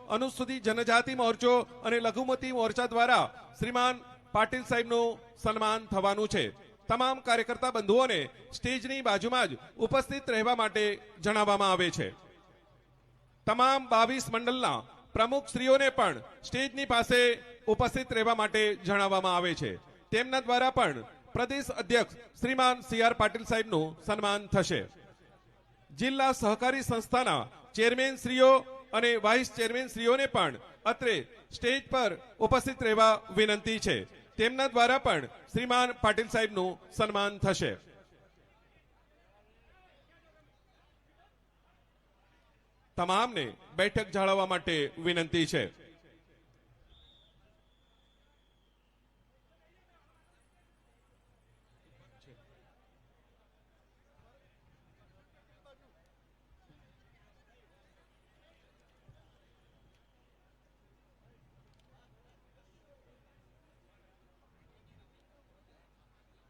અનુસૂચિત જનજાતિ મોરચો અને લઘુમતી મોરચા દ્વારા શ્રીમાન પાટીલ સાહેબનું સન્માન થવાનું છે। તમામ કાર્યકર્તા બંધુઓને સ્ટેજની બાજુમાં જ ઉપસ્થિત રહેવા માટે જણાવવામાં આવે છે। તમામ 22 મંડળના પ્રમુખશ્રીઓને પણ સ્ટેજની પાસે ઉપસ્થિત રહેવા માટે જણાવવામાં આવે છે। તેમના દ્વારા પણ પ્રદેશ અધ્યક્ષ શ્રીમાન સી.આર. પાટીલ સાહેબનું સન્માન થશે। જિલ્લા સહકારી સંસ્થાના ચેરમેન શ્રીઓ અને વાઇસ ચેરમેન શ્રીઓને પણ અત્રે સ્ટેજ પર ઉપસ્થિત રહેવા વિનંતી છે। તેમના દ્વારા પણ શ્રીમાન પાટીલ સાહેબનું સન્માન થશે। તમામને બેઠક જાળવવા માટે વિનંતી છે।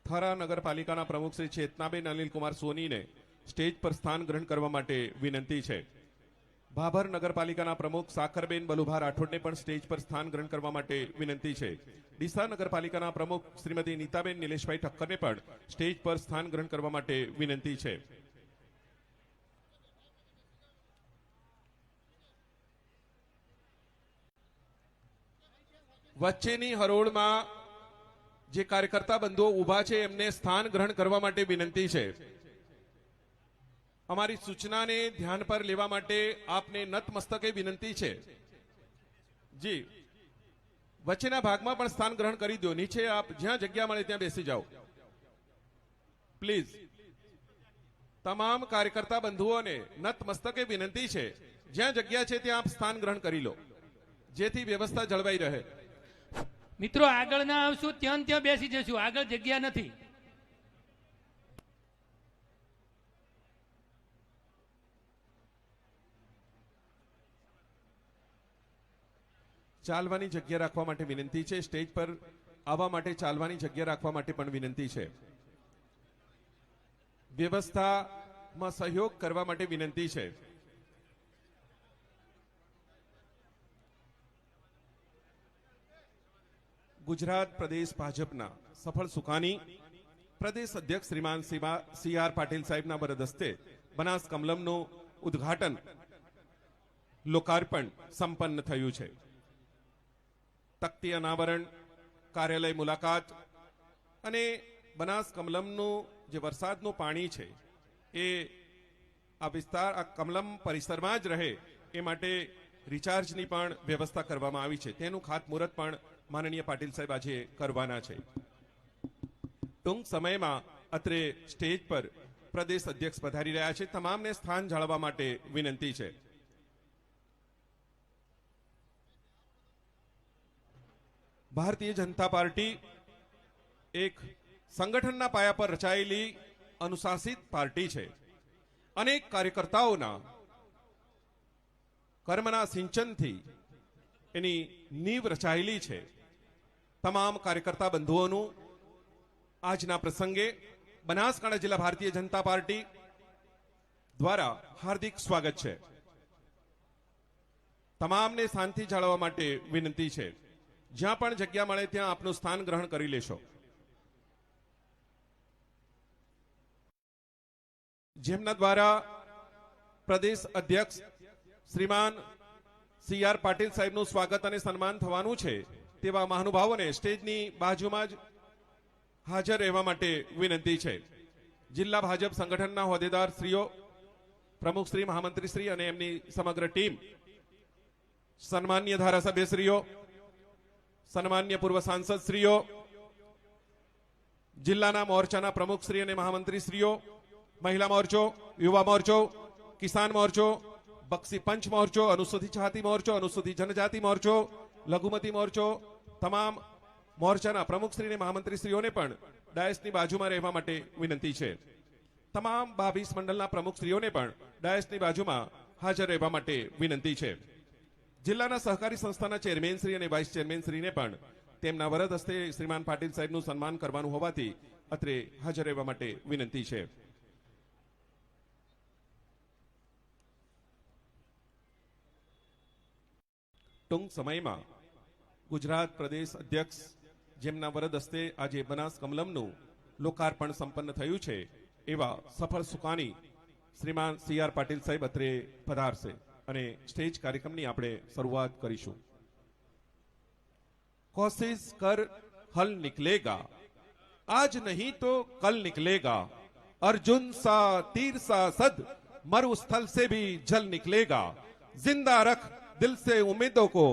થરા નગરપાલિકાના પ્રમુખ શ્રી ચેતનાબેન અનિલકુમાર સોનીને સ્ટેજ પર સ્થાન ગ્રહણ કરવા માટે વિનંતી છે। ભાભર નગરપાલિકાના પ્રમુખ સાકરબેન બલુભા રાઠોડને પણ સ્ટેજ પર સ્થાન ગ્રહણ કરવા માટે વિનંતી છે। ડીસા નગરપાલિકાના પ્રમુખ શ્રીમતી નીતાબેન નિલેશભાઈ ઠક્કરને પણ સ્ટેજ પર સ્થાન ગ્રહણ કરવા માટે વિનંતી છે। વચ્ચેની હરોળમાં જે કાર્યકર્તા બંધુઓ ઉભા છે એમને સ્થાન ગ્રહણ કરવા માટે વિનંતી છે। અમારી સૂચનાને ધ્યાન પર લેવા માટે આપને નતમસ્તકે વિનંતી છે। જી વચ્ચેના ભાગમાં પણ સ્થાન ગ્રહણ કરી દો। નીચે આપ જ્યાં જગ્યા મળે ત્યાં બેસી જાઓ પ્લીઝ। તમામ કાર્યકર્તા બંધુઓને નતમસ્તકે વિનંતી છે, જ્યાં જગ્યા છે ત્યાં આપ સ્થાન ગ્રહણ કરી લો જેથી વ્યવસ્થા જળવાઈ રહે। મિત્રો આગળ ના આવશું ત્યાં ત્યાં બેસી જશું, આગળ જગ્યા નથી। ચાલવાની જગ્યા રાખવા માટે વિનંતી છે। સ્ટેજ પર આવવા માટે ચાલવાની જગ્યા રાખવા માટે પણ વિનંતી છે। વ્યવસ્થામાં સહયોગ કરવા માટે વિનંતી છે। ગુજરાત પ્રદેશ ભાજપના સફળ સુકાની પ્રદેશ અધ્યક્ષ શ્રીમાન સી.આર. પાટીલ સાહેબના વરદ હસ્તે બનાસ કમલમનું ઉદ્ઘાટન લોકાર્પણ સંપન્ન થયું છે। તકતી અનાવરણ, કાર્યાલય મુલાકાત અને બનાસ કમલમનું જે વરસાદનું પાણી છે એ આ વિસ્તાર આ કમલમ પરિસરમાં જ રહે એ માટે રિચાર્જની પણ વ્યવસ્થા કરવામાં આવી છે। તેનું ખાતમુહૂર્ત પણ માનનીય પાટીલ સાહેબ આજે કરવાના છે। ટૂંક સમયમાં અત્રે સ્ટેજ પર પ્રદેશ અધ્યક્ષ પધારી રહ્યા છે। તમામને સ્થાન જાળવવા માટે વિનંતી છે। ભારતીય જનતા પાર્ટી એક સંગઠનના પાયા પર રચાયેલી અનુશાસિત પાર્ટી છે। અનેક કાર્યકર્તાઓના કર્મના સિંચનથી એની નીંવ રચાયેલી છે। તમામ કાર્યકર્તા બંધુઓનું આજના પ્રસંગે બનાસકાંઠા જિલ્લા ભારતીય જનતા પાર્ટી દ્વારા હાર્દિક સ્વાગત છે। તમામને શાંતિ જાળવવા માટે વિનંતી છે। જ્યાં પણ જગ્યા મળે ત્યાં આપનું સ્થાન ગ્રહણ કરી લેશો। જેમના દ્વારા પ્રદેશ અધ્યક્ષ શ્રીમાન સી.આર. પાટીલ સાહેબનું સ્વાગત અને સન્માન થવાનું છે તેવા મહાનુભાવોને સ્ટેજની બાજુમાં જ હાજર રહેવા માટે વિનંતી છે। જિલ્લા ભાજપ સંગઠનના હોદ્દેદાર શ્રીઓ, પ્રમુખ શ્રી, મહામંત્રી શ્રી અને એમની સમગ્ર ટીમ, સન્માનીય ધારાસભ્યશ્રીઓ, સન્માનીય પૂર્વ સાંસદ શ્રીઓ, જિલ્લાના મોરચાના પ્રમુખ શ્રી અને મહામંત્રી શ્રીઓ, મહિલા મોરચો, યુવા મોરચો, કિસાન મોરચો, બક્ષી પંચ મોરચો, અનુસૂચિત જાતિ મોરચો, અનુસૂચિત જનજાતિ મોરચો, લઘુમતી મોરચો, તમામ મોરચાના પ્રમુખશ્રી અને મહામંત્રીશ્રીઓને પણ ડાયસની બાજુમાં રહેવા માટે વિનંતી છે। તમામ 22 મંડળના પ્રમુખશ્રીઓને પણ ડાયસની બાજુમાં હાજર રહેવા માટે વિનંતી છે। જિલ્લાના સહકારી સંસ્થાના ચેરમેન શ્રી અને વાઇસ ચેરમેન શ્રીને પણ તેમના વરદ હસ્તે શ્રીમાન પાટીલ સાહેબનું સન્માન કરવાનું હોવાથી અત્રે હાજર રહેવા માટે વિનંતી છે। ટૂંક સમયમાં ગુજરાત પ્રદેશ અધ્યક્ષ જેમના વરદ હસ્તે આજે બનાસ કમલમનું લોકાર્પણ સંપન્ન થયું છે એવા સફળ સુકાની શ્રીમાન સી આર પાટીલ સાહેબ અત્રે પધારશે અને સ્ટેજ કાર્યક્રમની આપણે શરૂઆત કરીશું. કોશિશ કર હલ નિકલેગા, आज नहीं तो कल निकलेगा, अर्जुन सा तीर सा सद मरुस्थल से भी जल निकलेगा, जिंदा रख दिल से उम्मीदों को,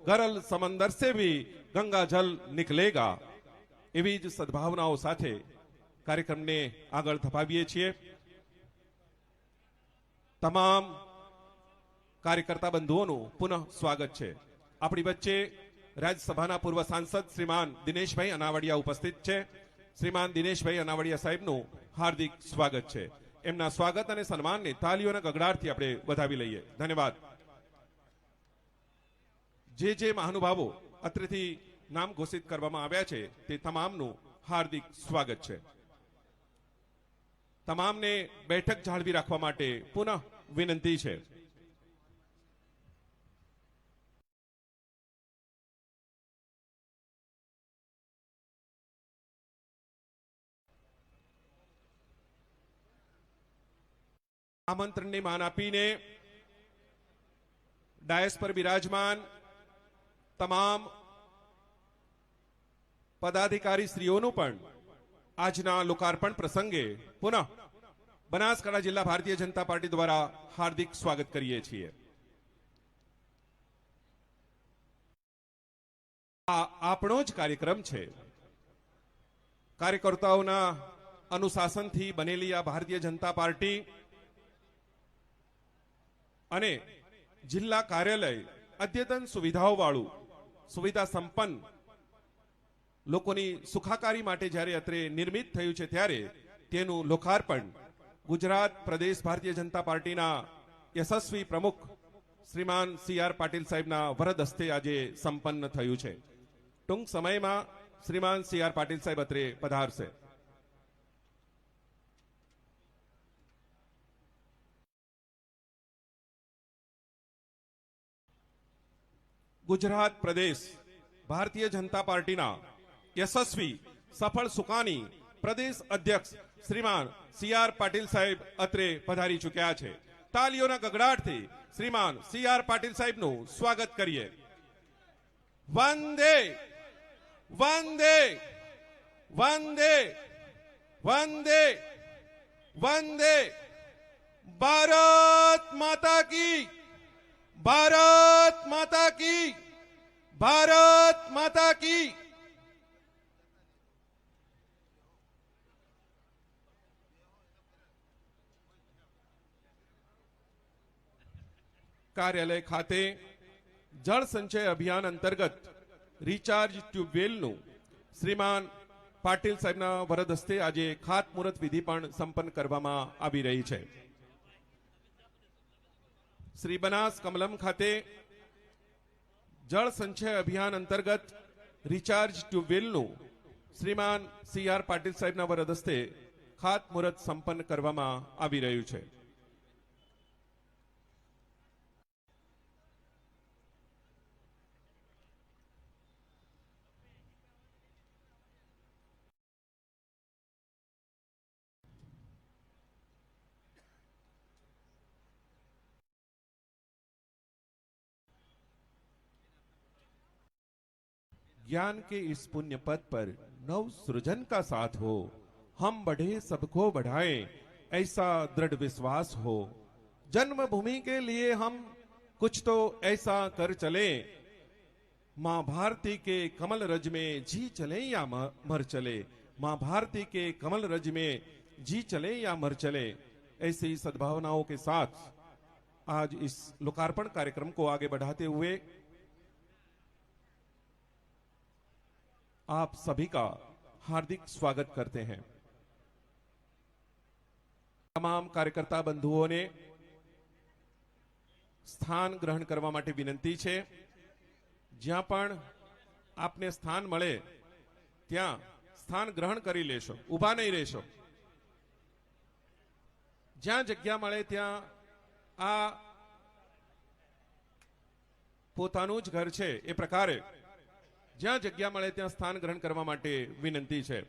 गरल समंदर से भी गंगा जल निकलेगा. એવી જ સદભાવનાઓ સાથે કાર્યક્રમને આગળ ધપાવીએ છીએ. તમામ કાર્યકર્તા બંધુઓનું પુનઃ સ્વાગત છે. આપણી વચ્ચે રાજ્યસભાના પૂર્વ સાંસદ શ્રીમાન દિનેશભાઈ અનાવડિયા ઉપસ્થિત છે. શ્રીમાન દિનેશભાઈ અનાવડિયા સાહેબનું હાર્દિક સ્વાગત છે. એમના સ્વાગત અને સન્માનને તાલીઓના ગગડાટથી આપણે વધાવી લઈએ. ધન્યવાદ. જે મહાનુભાવો અત્રેથી નામ ઘોષિત કરવામાં આવ્યા છે તે તમામનું હાર્દિક સ્વાગત છે. તમામને બેઠક જાળવી રાખવા માટે પુનઃ વિનંતી છે. આમંત્રણને માન આપીને ડાયસ પર બિરાજમાન તમામ પદાધિકારી શ્રીઓનું પણ આજના લોકાર્પણ પ્રસંગે પુનઃ બનાસકાંઠા જિલ્લા ભારતીય જનતા પાર્ટી દ્વારા હાર્દિક સ્વાગત કરીએ છીએ. આ આપણો જ કાર્યક્રમ છે. કાર્યકર્તાઓના અનુશાસનથી બનેલી આ ભારતીય જનતા પાર્ટી અને જિલ્લા કાર્યાલય અદ્યતન સુવિધાઓ વાળું, સુવિધા સંપન્ન લોકોની સુખાકારી માટે જ્યારે અત્રે નિર્મિત થયું છે ત્યારે તેનું લોકાર્પણ ગુજરાત પ્રદેશ ભારતીય જનતા પાર્ટીના યશસ્વી પ્રમુખ શ્રીમાન સી આર પાટીલ સાહેબના વરદ હસ્તે આજે સંપન્ન થયું છે. ટૂંક સમયમાં શ્રીમાન સી આર પાટીલ સાહેબ અત્રે પધારશે. ગુજરાત પ્રદેશ ભારતીય જનતા પાર્ટીના યશસ્વી સફળ સુકાની પ્રદેશ અધ્યક્ષ શ્રીમાન સી આર પાટીલ સાહેબ અત્રે પધારી ચૂક્યા છે. તાલીઓના ગગડાટથી શ્રીમાન સી આર પાટીલ સાહેબનું સ્વાગત કરીએ. વંદે વંદે વંદે વંદે વંદે ભારત માતા કી, ભારત માતા કી, ભારત માતા કી. કાર્યાલય ખાતે જળ સંચય અભિયાન અંતર્ગત રિચાર્જ ટ્યુબવેલનું શ્રીમાન પાટીલ સાહેબના વરદ હસ્તે આજે ખાતમુહૂર્ત વિધિ પણ સંપન્ન કરવામાં આવી રહી છે. શ્રી બનાસ કમલમ ખાતે જળ સંચય અભિયાન અંતર્ગત રિચાર્જ ટ્યુબવેલનું શ્રીમાન સી આર પાટીલ સાહેબના વરદ હસ્તે ખાતમુહૂર્ત સંપન્ન કરવામાં આવી રહ્યું છે. ज्ञान के इस पुण्य पद पर नव सृजन का साथ हो, हम बढ़े सबको बढ़ाएं ऐसा दृढ़ विश्वास हो. जन्मभूमि के लिए हम कुछ तो ऐसा कर चले, मां भारती के कमल रज में जी चले या मर चले, मां भारती के कमल रज में जी चले या मर चले. ऐसी सद्भावनाओं के साथ आज इस लोकार्पण कार्यक्रम को आगे बढ़ाते हुए आप सभी का हार्दिक स्वागत करते हैं. તમામ કાર્યકર્તા બંધુઓને સ્થાન ગ્રહણ કરવા માટે વિનંતી છે. જ્યાં પણ આપને સ્થાન મળે ત્યાં સ્થાન ગ્રહણ કરી લેશો, ઊભા નહીં રહેશો. જ્યાં જગ્યા મળે ત્યાં આ પોતાનું જ ઘર છે એ પ્રકારે જ્યાં જગ્યા મળે ત્યાં સ્થાન ગ્રહણ કરવા માટે વિનંતી છે.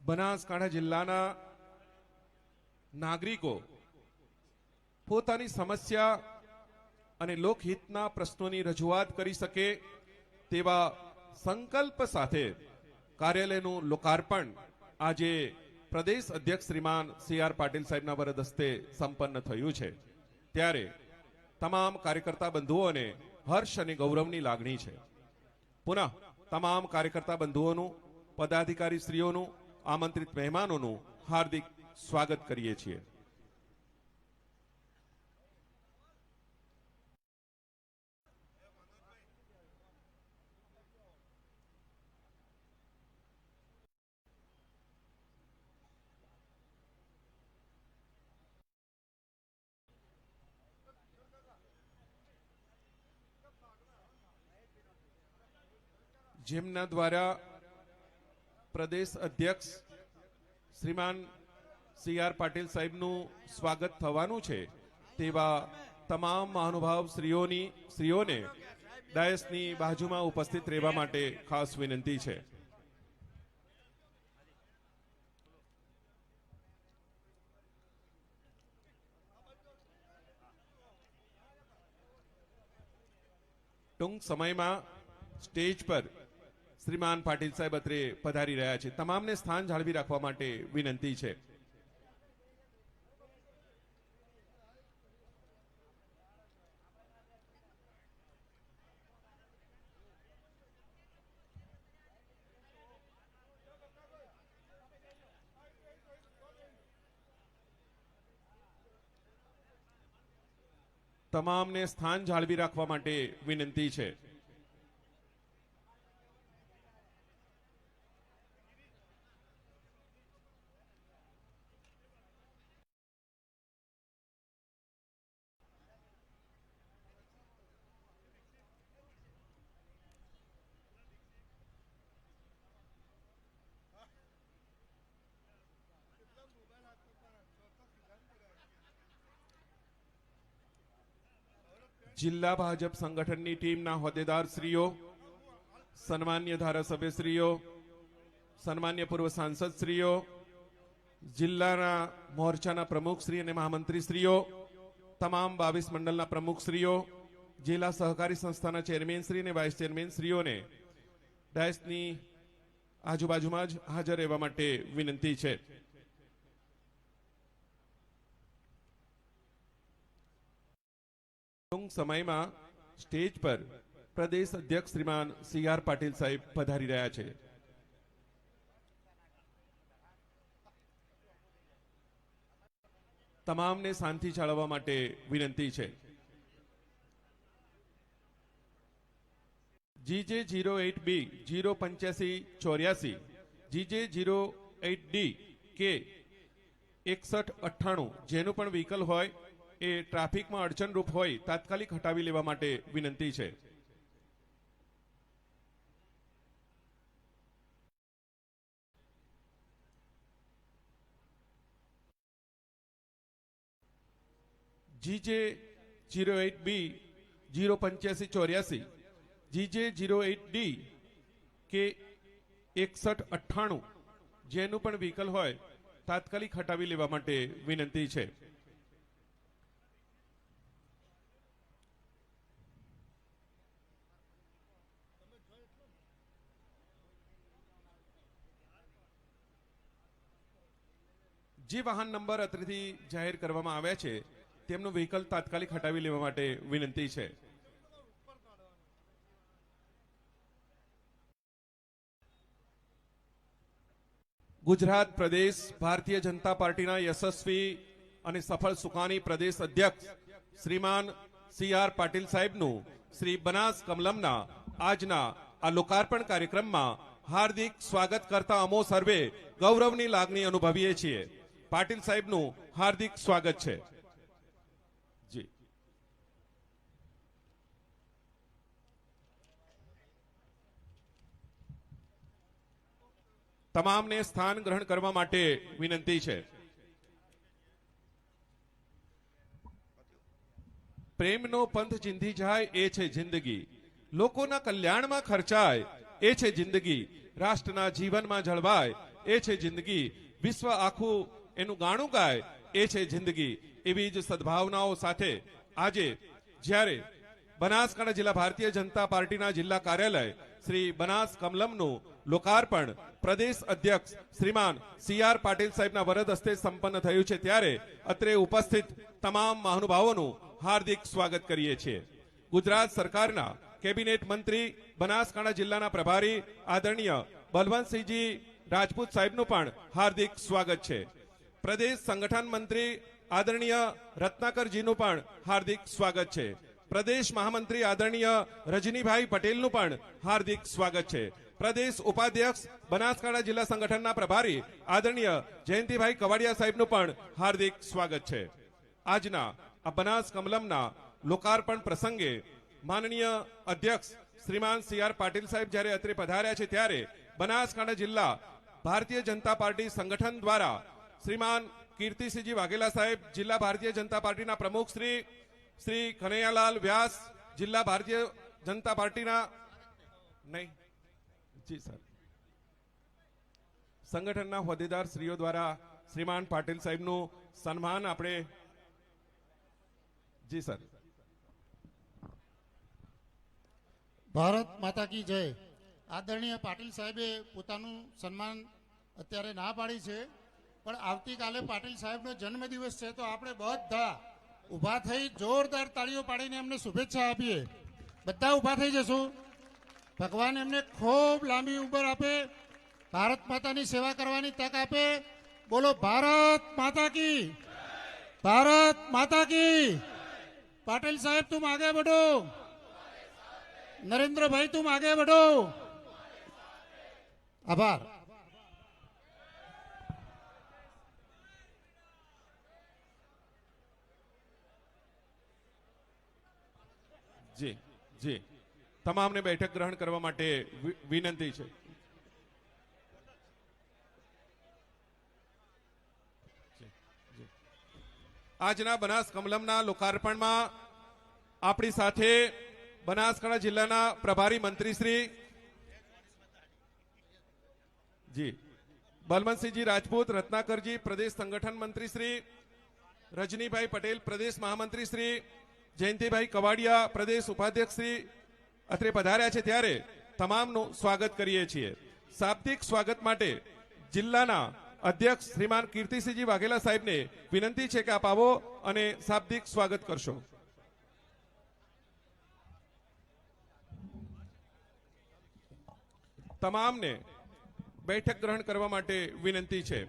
બનાસકાંઠા જિલ્લાના નાગરિકો પોતાની સમસ્યા અને લોકહિતના પ્રશ્નોની રજૂઆત કરી શકે તેવા સંકલ્પ સાથે કાર્યાલયનું લોકાર્પણ આજે પ્રદેશ અધ્યક્ષ શ્રીમાન સી.આર. પાટીલ સાહેબના વરદ હસ્તે સંપન્ન થયું છે. ત્યારે તમામ કાર્યકર્તા બંધુઓને હર્ષ અને ગૌરવની લાગણી છે. પુનઃ તમામ કાર્યકર્તા બંધુઓનું, પદાધિકારી શ્રીઓનું, આમંત્રિત મહેમાનોનું હાર્દિક સ્વાગત કરીએ છીએ. જેમના દ્વારા પ્રદેશ અધ્યક્ષ શ્રીમાન સી.આર. પાટીલ સાહેબનું સ્વાગત થવાનું છે તેવા તમામ મહાનુભાવ શ્રીઓને ડાયસની બાજુમાં ઉપસ્થિત રહેવા માટે ખાસ વિનંતી છે. ટૂંક સમયમાં સ્ટેજ પર શ્રીમાન પાટીલ સાહેબ અત્રે પધારી રહ્યા છે. તમામને સ્થાન જાળવી રાખવા માટે વિનંતી છે. તમામને સ્થાન જાળવી રાખવા માટે વિનંતી છે. જિલ્લા ભાજપ સંગઠનની ટીમના હોદ્દેદાર શ્રીઓ, સન્માન્ય ધારાસભ્યશ્રીઓ, સન્માન્ય પૂર્વ સાંસદ શ્રીઓ, જિલ્લાના મોરચાના પ્રમુખશ્રી અને મહામંત્રીશ્રીઓ, તમામ 22 મંડળના પ્રમુખશ્રીઓ, જિલ્લા સહકારી સંસ્થાના ચેરમેનશ્રી અને વાઇસ ચેરમેનશ્રીઓને ડાયસની આજુબાજુમાં જ હાજર રહેવા માટે વિનંતી છે. ટૂંક સમયમાં સ્ટેજ પર પ્રદેશ અધ્યક્ષ શ્રીમાન સી.આર. પાટીલ સાહેબ પધારી રહ્યા છે. તમામને શાંતિ જાળવવા માટે વિનંતી છે. GJ08B 08584, GJ08D કે 6198 જેનું પણ વ્હીકલ હોય એ ટ્રાફિકમાં અડચણરૂપ હોય તાત્કાલિક હટાવી લેવા માટે વિનંતી છે. GJ08B 08584, GJ08D કે 6198 જેનું પણ વ્હીકલ હોય તાત્કાલિક હટાવી લેવા માટે વિનંતી છે. જે વાહન નંબર અત્રેથી જાહેર કરવામાં આવ્યા છે તેમનું વ્હીકલ તાત્કાલિક હટાવી લેવા માટે વિનંતી છે. ગુજરાત પ્રદેશ ભારતીય જનતા પાર્ટીના યશસ્વી અને સફળ સુકાની પ્રદેશ અધ્યક્ષ શ્રીમાન સી.આર. પાટીલ સાહેબનું શ્રી બનાસ કમલમના આજના આ લોકાર્પણ કાર્યક્રમમાં હાર્દિક સ્વાગત કરતા અમો સર્વે ગૌરવની લાગણી અનુભવીએ છીએ. પાટીલ સાહેબનું હાર્દિક સ્વાગત છે. જી તમામને સ્થાન ગ્રહણ કરવા માટે વિનંતી છે. પ્રેમનો પંથ ચીંધી જાય એ છે જિંદગી, લોકોના કલ્યાણમાં ખર્ચાય એ છે જિંદગી, રાષ્ટ્રના જીવનમાં જળવાય એ છે જિંદગી, વિશ્વ આખું એનું ગાણું ગાય એ છે જિંદગી. એવી જ સદભાવનાઓ સાથે આજે જ્યારે બનાસકાંઠા જિલ્લા ભારતીય જનતા પાર્ટીના જિલ્લા કાર્યાલય શ્રી બનાસ કમલમનું લોકાર્પણ પ્રદેશ અધ્યક્ષ શ્રીમાન સી.આર. પાટીલ સાહેબના વરદ હસ્તે સંપન્ન થયું છે, ત્યારે અત્રે ઉપસ્થિત તમામ મહાનુભાવોનું હાર્દિક સ્વાગત કરીએ છીએ. ગુજરાત સરકારના કેબિનેટ મંત્રી બનાસકાંઠા જિલ્લાના પ્રભારી આદરણીય બલવંતસિંહજી રાજપૂત સાહેબનું પણ હાર્દિક સ્વાગત છે. પ્રદેશ સંગઠન મંત્રી આદરણીય રત્નાકરજીનું પણ હાર્દિક સ્વાગત છે. પ્રદેશ મહામંત્રી આદરણીય રજનીભાઈ પટેલનું પણ હાર્દિક સ્વાગત છે. પ્રદેશ ઉપાધ્યક્ષ બનાસકાંઠા જિલ્લા સંગઠનના પ્રભારી આદરણીય જયંતિભાઈ કવાડિયા સાહેબનું પણ હાર્દિક સ્વાગત છે. આજના આ બનાસ કમલમના લોકાર્પણ પ્રસંગે માનનીય અધ્યક્ષ શ્રીમાન સી.આર. પાટીલ સાહેબ જ્યારે અત્રે પધાર્યા છે, ત્યારે બનાસકાંઠા જિલ્લા ભારતીય જનતા પાર્ટી સંગઠન દ્વારા શ્રીમાન કીર્તિસિંહજી વાઘેલા સાહેબ, જિલ્લા ભારતીય જનતા પાર્ટીના પ્રમુખ શ્રી કનૈયાલાલ વ્યાસ, જિલ્લા ભારતીય જનતા પાર્ટીના નહીં જી સર સંગઠનના હોદ્દેદાર શ્રીઓ દ્વારા શ્રીમાન પાટીલ સાહેબનું સન્માન આપણે જી સર. ભારત માતા કી જય. આદરણીય પાટીલ સાહેબે પોતાનું સન્માન અત્યારે ના પાડી છે, પણ આવતીકાલે પાટીલ સાહેબનો જન્મદિવસ છે, તો આપણે બધા ઊભા થઈ જોરદાર તાળીઓ પાડીને એમને શુભેચ્છા આપીએ. બધા ઊભા થઈ જશું. ભગવાન એમને ખૂબ લાંબી ઉંમર આપે, ભારત માતાની સેવા કરવાની તક આપે. બોલો ભારત માતા કી, ભારત માતા કી. पाटिल साहब तुम आगे बढ़ो, नरेंद्र भाई तुम आगे बढ़ो. आभार. જી જી તમામને બેઠક ગ્રહણ કરવા માટે વિનંતી છે. આજના બનાસ કમલમના લોકાર્પણમાં આપણી સાથે બનાસકાંઠા જિલ્લાના પ્રભારી મંત્રી શ્રી જી બલવંતસિંહજી રાજપૂત, રત્નાકરજી પ્રદેશ સંગઠન મંત્રી શ્રી, રજનીભાઈ પટેલ પ્રદેશ મહામંત્રી શ્રી, જયંતિભાઈ કવાડિયા પ્રદેશ ઉપાધ્યક્ષ શ્રી અત્રે પધાર્યા છે, ત્યારે તમામનું સ્વાગત કરીએ છીએ. શાબ્દિક સ્વાગત માટે જિલ્લાના અધ્યક્ષ શ્રીમાન કીર્તિસિંહજી વાઘેલા સાહેબને વિનંતી છે કે આપ આવો અને શાબ્દિક સ્વાગત કરશો. તમામને બેઠક ગ્રહણ કરવા માટે વિનંતી છે.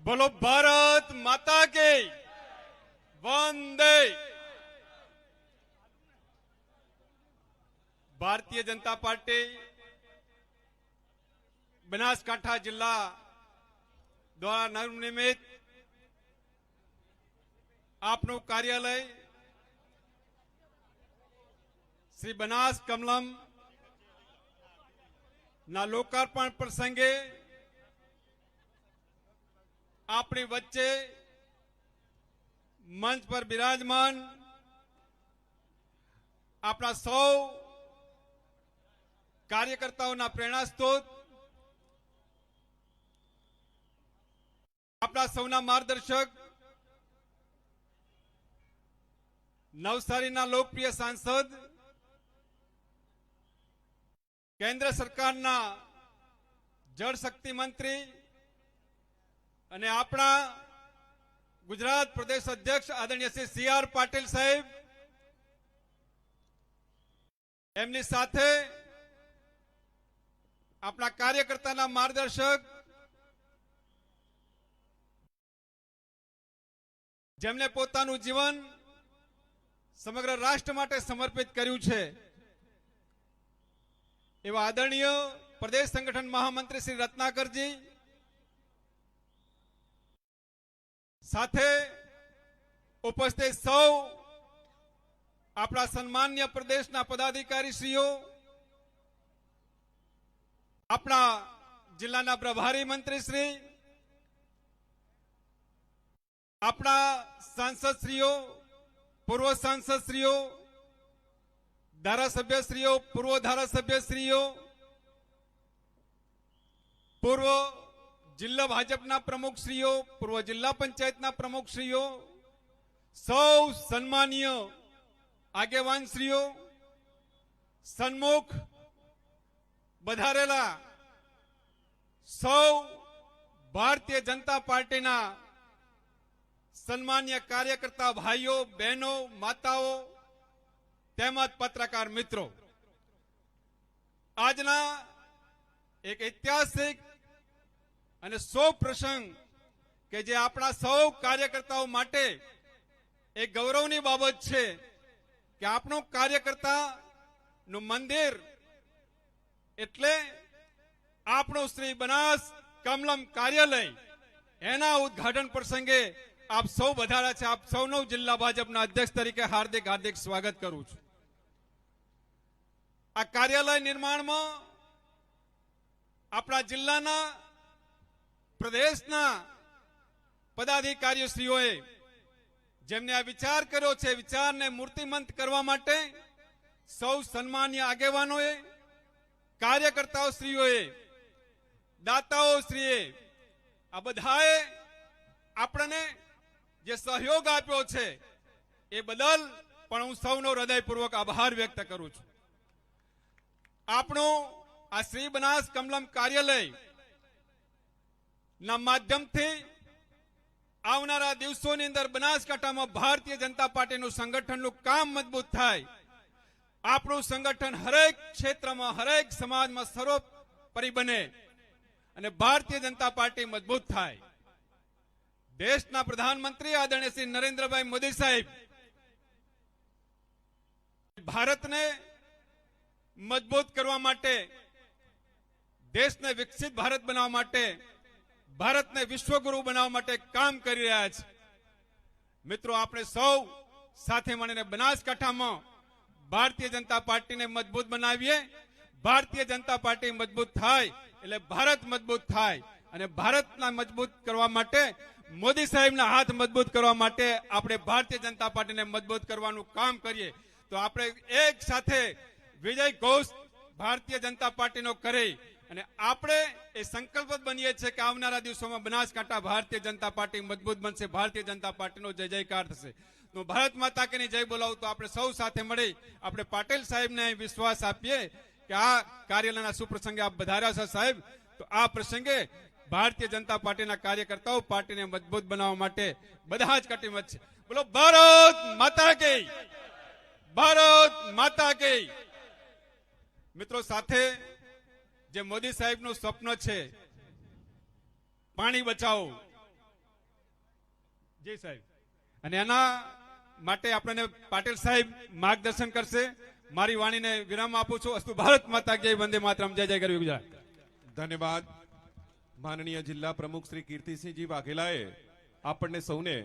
बोलो भारत माता के वंदे. भारतीय जनता पार्टी बनासकांठा जिला द्वारा नवनिर्मित आपनु कार्यालय श्री बनास कमलम ना लोकार्पण प्रसंगे अपनी वच्चे मंच पर विराजमान अपना सौ कार्यकर्ताओं प्रेरणा स्त्रोत, अपना सौना मार्गदर्शक, नवसारी लोकप्रिय सांसद, केंद्र सरकार जल शक्ति मंत्री અને આપણા ગુજરાત પ્રદેશ અધ્યક્ષ આદરણીય શ્રી સી.આર. પાટીલ સાહેબ, એમની સાથે આપણા કાર્યકર્તાના માર્ગદર્શક જેમને પોતાનું જીવન સમગ્ર રાષ્ટ્ર માટે સમર્પિત કર્યું છે એવા આદરણીય પ્રદેશ સંગઠન મહામંત્રી શ્રી રત્નાકરજી, સાથે ઉપસ્થિત સૌ આપણા સન્માન્ય પ્રદેશના પદાધિકારીશ્રીઓ, આપણા જિલ્લાના પ્રભારી મંત્રીશ્રી, આપણા સાંસદશ્રીઓ, પૂર્વ સાંસદશ્રીઓ, ધારાસભ્યશ્રીઓ, પૂર્વ ધારાસભ્યશ્રીઓ, પૂર્વ જિલ્લા ભાજપના પ્રમુખશ્રીઓ, પૂર્વ જિલ્લા પંચાયતના પ્રમુખશ્રીઓ, સૌ સન્માનીય આગેવાનશ્રીઓ, સન્મુખ વધારેલા સૌ ભારતીય જનતા પાર્ટીના સન્માન્ય કાર્યકર્તા ભાઈઓ, બહેનો, માતાઓ તેમજ પત્રકાર મિત્રો, આજના એક ઐતિહાસિક અને શુભ પ્રસંગ કે જે આપણા સૌ કાર્યકર્તાઓ માટે એક ગૌરવની બાબત છે કે આપણું કાર્યકર્તાનું મંદિર એટલે આપણું શ્રી બનાસ કમલમ કાર્યાલય, એના ઉદ્ઘાટન પ્રસંગે આપ સૌ વધારા છે. આપ સૌનું જિલ્લા ભાજપના અધ્યક્ષ તરીકે હાર્દિક હાર્દિક સ્વાગત કરું છું. આ કાર્યાલય નિર્માણમાં આપણા જિલ્લાના પ્રદેશના પદાધિકારીશ્રીઓએ જેમને આ વિચાર કર્યો છે, વિચારને મૂર્તિમંત કરવા માટે સૌ સન્માન્ય આગેવાનોએ, કાર્યકર્તાઓ શ્રીઓએ, દાતાઓ શ્રીએ, આ બધાએ આપણને જે સહયોગ આપ્યો છે એ બદલ પણ હું સૌનો હૃદયપૂર્વક આભાર વ્યક્ત કરું છું. આપણું આ શ્રી બનાસ કમલમ કાર્યાલય ના માધ્યમથી આવનારા દિવસોની અંદર બનાસકાંઠામાં ભારતીય જનતા પાર્ટીનું સંગઠનનું કામ મજબૂત થાય, આપણું સંગઠન હરેક ક્ષેત્રમાં, હરેક સમાજમાં સર્વોપરી બને અને ભારતીય જનતા પાર્ટી મજબૂત થાય. દેશના પ્રધાનમંત્રી આદરણીય શ્રી નરેન્દ્રભાઈ મોદી સાહેબ ભારતને મજબૂત કરવા માટે, દેશને વિકસિત ભારત બનાવવા માટે, ભારતને વિશ્વગુરુ બનાવવા માટે કામ કરી રહ્યા છે. મિત્રો, આપણે સૌ સાથે મળીને બનાસકાંઠામાં ભારતીય જનતા પાર્ટીને મજબૂત બનાવીએ. ભારતીય જનતા પાર્ટી મજબૂત થાય એટલે ભારત મજબૂત થાય, અને ભારતના મજબૂત કરવા માટે, મોદી સાહેબના હાથ મજબૂત કરવા માટે આપણે ભારતીય જનતા પાર્ટીને મજબૂત કરવાનું કામ કરીએ. તો આપણે એક સાથે વિજય ઘોષ ભારતીય જનતા પાર્ટીનો કરી અને આપણે એ સંકલ્પ બનીએ છીએ કે આવનારા દિવસોમાં બનાસકાંઠા ભારતીય જનતા પાર્ટી મજબૂત બનશે, ભારતીય જનતા પાર્ટીનો જય જયકાર થશે. તો ભારત માતા કીની જય બોલાવું તો આપણે સૌ સાથે મળી આપણે પાટીલ સાહેબને વિશ્વાસ આપીએ કે આ કાર્યાલયના સુપ્રસંગે આપ વધાર્યા છે સાહેબ. તો આ પ્રસંગે ભારતીય જનતા પાર્ટીના કાર્યકર્તાઓ પાર્ટીને મજબૂત બનાવવા માટે બધા જ કટિબદ્ધ છે. બોલો ભારત માતા કી, ભારત માતા કી. મિત્રો, સાથે જે મોદી સાહેબનું સ્વપ્ન છે પાણી બચાવો, જી સાહેબ, અને એના માટે આપણને પાટીલ સાહેબ માર્ગદર્શન કરશે. મારી વાણીને વિરામ આપું છું. અસ્તુ ભારત માતા જય, વંદે માતરમ, જય જય ગરવી ગુજરાત. ધન્યવાદ. માનનીય જિલ્લા પ્રમુખ શ્રી કીર્તિસિંહજી વાઘેલાએ આપણને સૌને